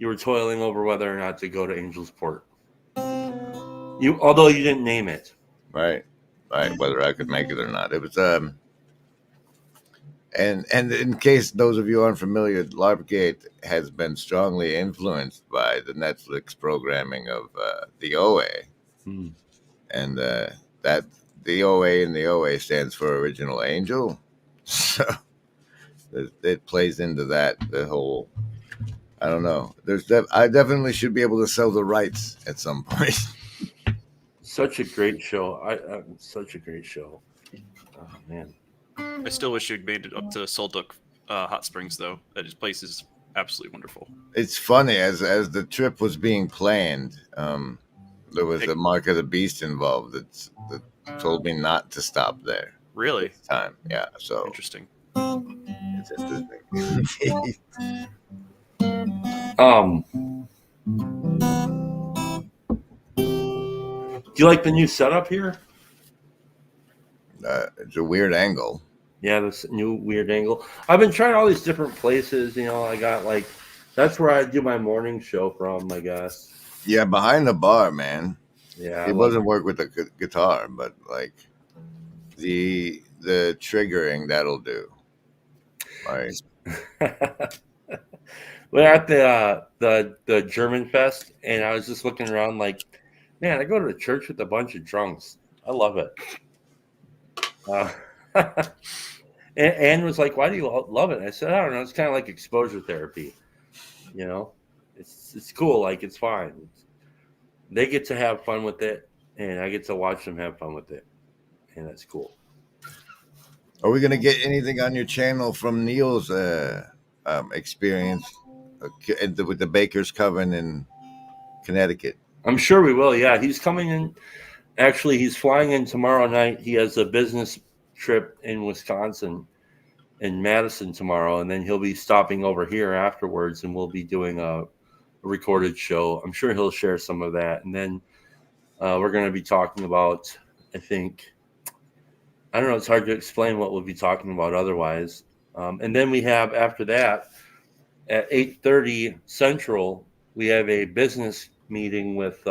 were toiling over whether or not to go to Angel's Port. Although you didn't name it. Right, whether I could make it or not. It was and in case those of you aren't familiar, Larpgate has been strongly influenced by the Netflix programming of the OA, and that the OA and the OA stands for Original Angel, so it plays into that. The whole, I don't know. I definitely should be able to sell the rights at some point. Such a great show. Such a great show. Oh man. I still wish you'd made it up to Solduck Hot Springs, though. That place is absolutely wonderful. It's funny, as the trip was being planned, there was a Mark of the Beast involved that told me not to stop there. Really? This time, yeah. So interesting. It's interesting. Do you like the new setup here? It's a weird angle. Yeah, this new weird angle. I've been trying all these different places. I got that's where I do my morning show from, I guess. Yeah, behind the bar, man. Yeah, it doesn't work with the guitar, but like the triggering that'll do. Right. We're at the German Fest, and I was just looking around like, man, I go to the church with a bunch of drunks. I love it. And Anne was like, why do you love it? I said, I don't know. It's kind of like exposure therapy. It's cool. Like, it's fine. They get to have fun with it, and I get to watch them have fun with it. And that's cool. Are we going to get anything on your channel from Neil's experience with the Baker's Coven in Connecticut? I'm sure we will. Yeah, he's coming in. Actually, he's flying in tomorrow night. He has a business trip in Wisconsin, in Madison tomorrow, and then he'll be stopping over here afterwards, and we'll be doing a recorded show. I'm sure he'll share some of that, and then we're going to be talking about, I don't know, it's hard to explain what we'll be talking about otherwise. And then we have, after that, at 8:30 Central, we have a business meeting with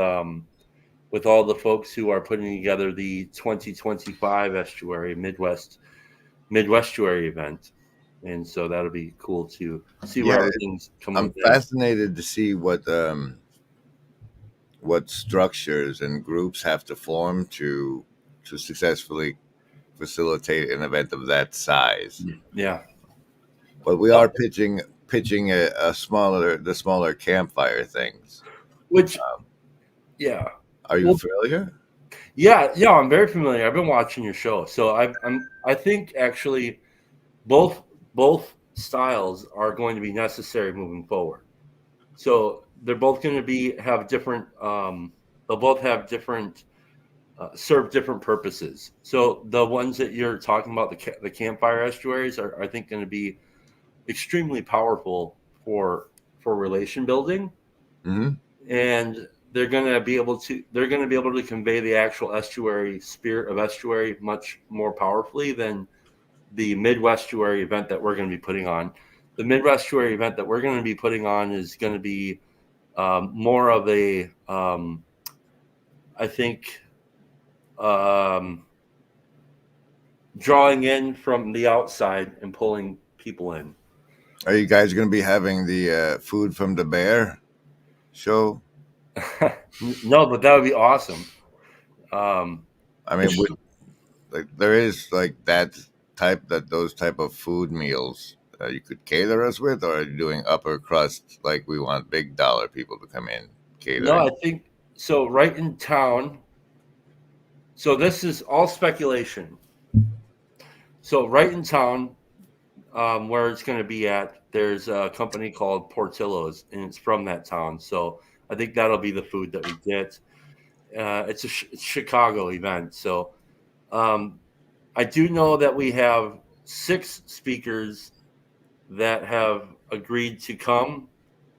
with all the folks who are putting together the 2025 estuary Midwestuary event. And so that'll be cool to see where everything's coming. I'm fascinated to see what structures and groups have to form to successfully facilitate an event of that size. Yeah. But we are pitching the smaller campfire things. Which, yeah. Are you familiar? Yeah, I'm very familiar. I've been watching your show, so I think actually both styles are going to be necessary moving forward. So they're both going to have different. They'll both have different, serve different purposes. So the ones that you're talking about, the campfire estuaries, are I think going to be extremely powerful for relation building, and they're going to be able to convey the actual estuary spirit of estuary much more powerfully than the Midwestuary event that we're going to be putting on. The Midwestuary event that we're going to be putting on is going to be more of a, I think, drawing in from the outside and pulling people in. Are you guys going to be having the food from the bear show? No, but that would be awesome. I mean, there is like those type of food meals you could cater us with, or are you doing upper crust like we want big dollar people to come in catering? No, I think so. Right in town. So this is all speculation. So right in town, where it's going to be at, there's a company called Portillo's, and it's from that town. So I think that'll be the food that we get. It's a Chicago event. So I do know that we have 6 speakers that have agreed to come,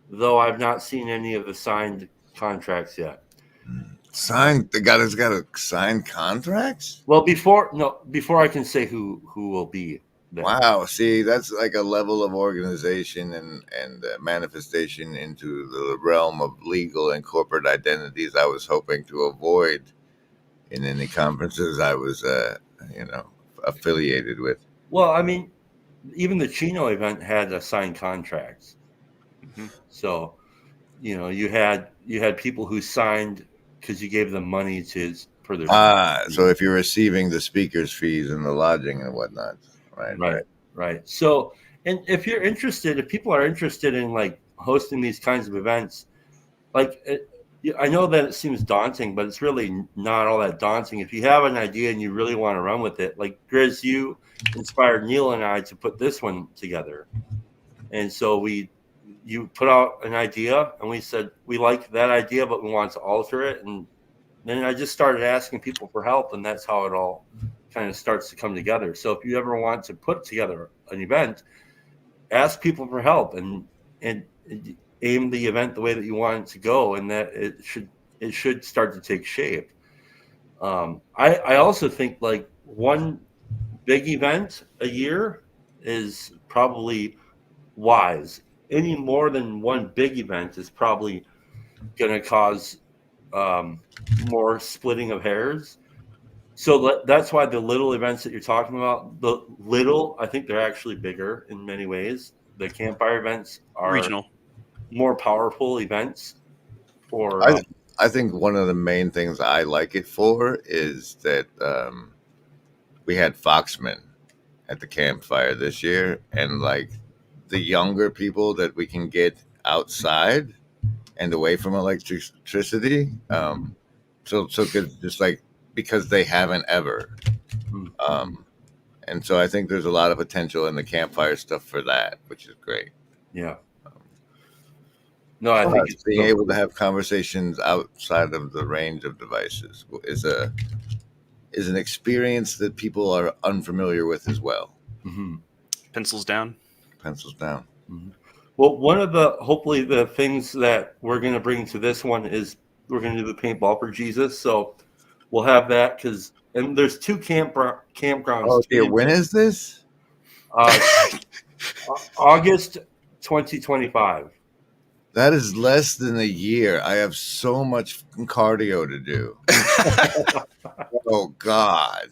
though I've not seen any of the signed contracts yet. Signed? The guy that's got to sign contracts? Well, before I can say who will be there. Wow. See, that's like a level of organization and manifestation into the realm of legal and corporate identities I was hoping to avoid in any conferences I was, affiliated with. Well, I mean, even the Chino event had a signed contracts. So, you had people who signed because you gave them money for their. So if you're receiving the speakers' fees and the lodging and whatnot, right. So, and if people are interested in like hosting these kinds of events, like I know that it seems daunting, but it's really not all that daunting. If you have an idea and you really want to run with it, like Grizz, you inspired Neil and I to put this one together. And so you put out an idea and we said, we like that idea, but we want to alter it. And then I just started asking people for help, and that's how it all kind of starts to come together. So if you ever want to put together an event, ask people for help and aim the event the way that you want it to go, and that it should start to take shape. I also think like one big event a year is probably wise. Any more than one big event is probably going to cause more splitting of hairs. So that's why the little events that you're talking about, I think they're actually bigger in many ways. The campfire events are regional, more powerful events. I think one of the main things I like it for is that we had Foxman at the campfire this year, and like the younger people that we can get outside and away from electricity, so good, just like because they haven't ever, and so I think there's a lot of potential in the campfire stuff for that, which is great. Yeah. No, I think it's being able to have conversations outside of the range of devices is an experience that people are unfamiliar with as well. Pencils down. Well, hopefully the things that we're going to bring to this one is we're going to do the paintball for Jesus. So we'll have that and there's 2 campgrounds. Oh, dear. When is this? August 2025. That is less than a year. I have so much cardio to do. Oh God!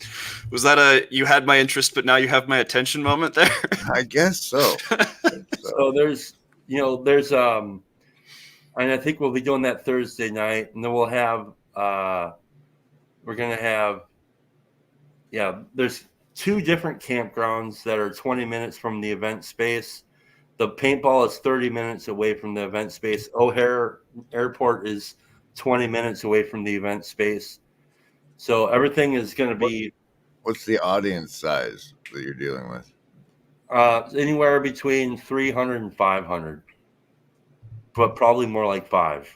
Was that a you had my interest, but now you have my attention moment there? I guess so. So there's and I think we'll be doing that Thursday night, and then we'll have we're gonna have there's 2 different campgrounds that are 20 minutes from the event space. The paintball is 30 minutes away from the event space. O'Hare Airport is 20 minutes away from the event space. So everything is going to be. What's the audience size that you're dealing with? Anywhere between 300 and 500, but probably more like 5.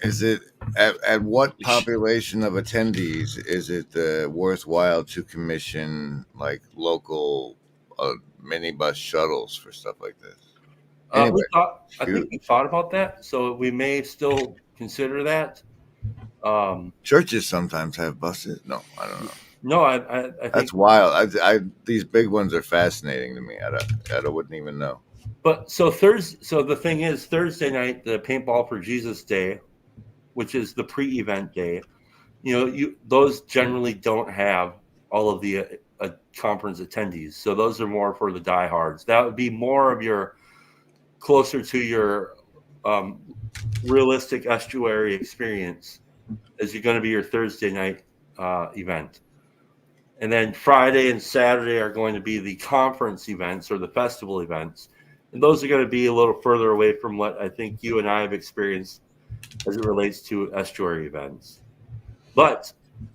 Is it at what population of attendees is it worthwhile to commission like local minibus shuttles for stuff like this? Anyway, I think we thought about that, so we may still consider that. Churches sometimes have buses. No, I don't know. No, I think That's wild. These big ones are fascinating to me. I wouldn't even know. But so the thing is, Thursday night, the Paintball for Jesus Day, which is the pre-event day, those generally don't have all of the conference attendees. So those are more for the diehards. That would be more of your closer to your realistic estuary experience, as you're going to be your Thursday night event. And then Friday and Saturday are going to be the conference events or the festival events. And those are going to be a little further away from what I think you and I have experienced as it relates to estuary events. But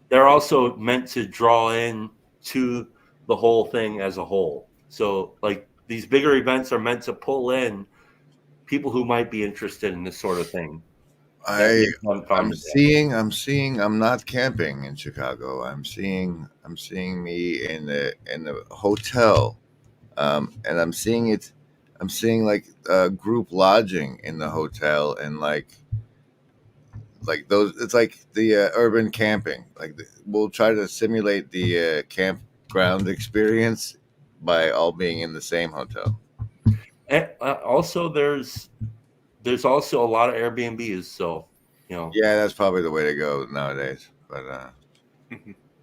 they're also meant to draw in to the whole thing as a whole. So like these bigger events are meant to pull in people who might be interested in this sort of thing. I'm seeing I'm not camping in Chicago. I'm seeing me in a hotel, and I'm seeing like group lodging in the hotel, and like those. It's like the urban camping. Like we'll try to simulate the campground experience by all being in the same hotel. And also, there's also a lot of Airbnbs, so yeah, that's probably the way to go nowadays. But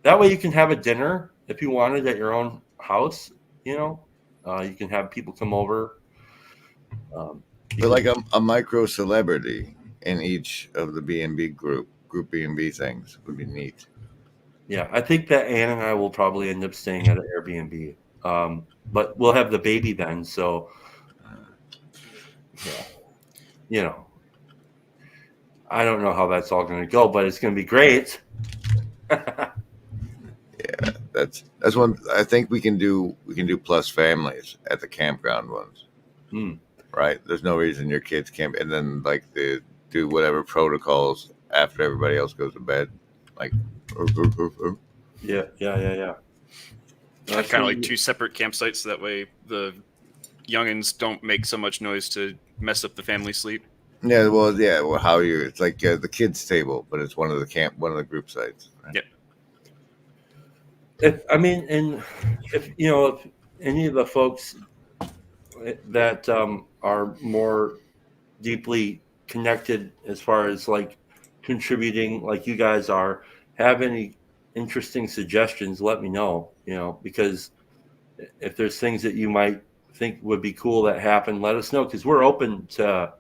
that way you can have a dinner if you wanted at your own house. You can have people come over. But like a micro celebrity in each of the B&B group B&B things would be neat. Yeah, I think that Ann and I will probably end up staying at an Airbnb, but we'll have the baby then, so. I don't know how that's all going to go, but it's going to be great. Yeah, that's one. I think we can do plus families at the campground ones. Right? There's no reason your kids can't, and then like they do whatever protocols after everybody else goes to bed, like. Yeah. Kind of like 2 separate campsites, so that way the youngins don't make so much noise to mess up the family sleep. Yeah, well, it's like the kids' table, but it's one of the group sites. Right? Yep. If any of the folks that are more deeply connected as far as like contributing, like you guys are, have any interesting suggestions, let me know. Because if there's things that you might think would be cool that happen, let us know, because we're open to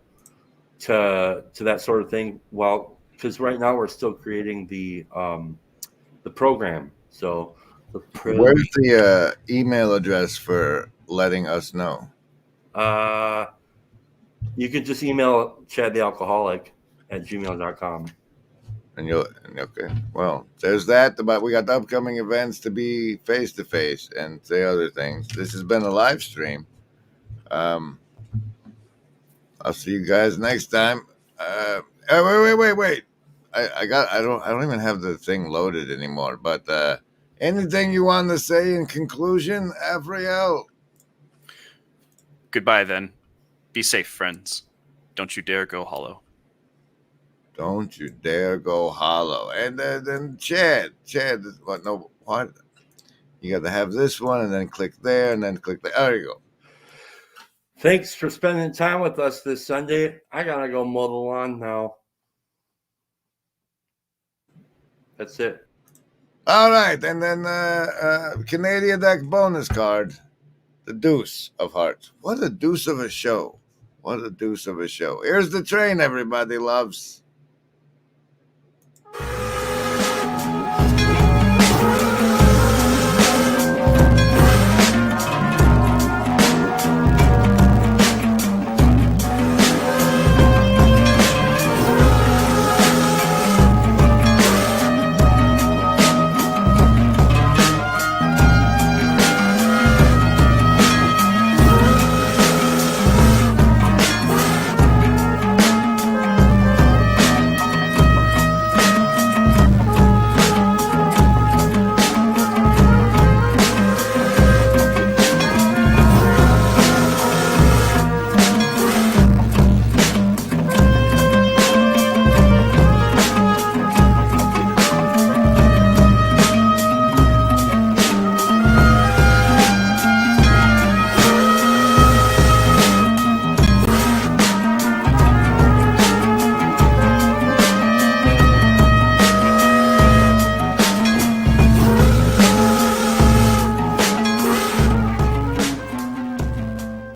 that sort of thing. Well, because right now we're still creating the program. So where's the email address for letting us know? You could just email chadthealcoholic@gmail.com. And okay. Well, there's that. But we got the upcoming events to be face to face and the other things. This has been a live stream. I'll see you guys next time. Wait. I don't even have the thing loaded anymore. But anything you want to say in conclusion, Afriel? Goodbye then. Be safe, friends. Don't you dare go hollow. Don't you dare go hollow. And then Chad, what? You got to have this one, and then click there, and then click there. There you go. Thanks for spending time with us this Sunday. I gotta go mow the lawn now. That's it. All right, and then Canadian deck bonus card, the Deuce of Hearts. What a deuce of a show! What a deuce of a show! Here's the train everybody loves.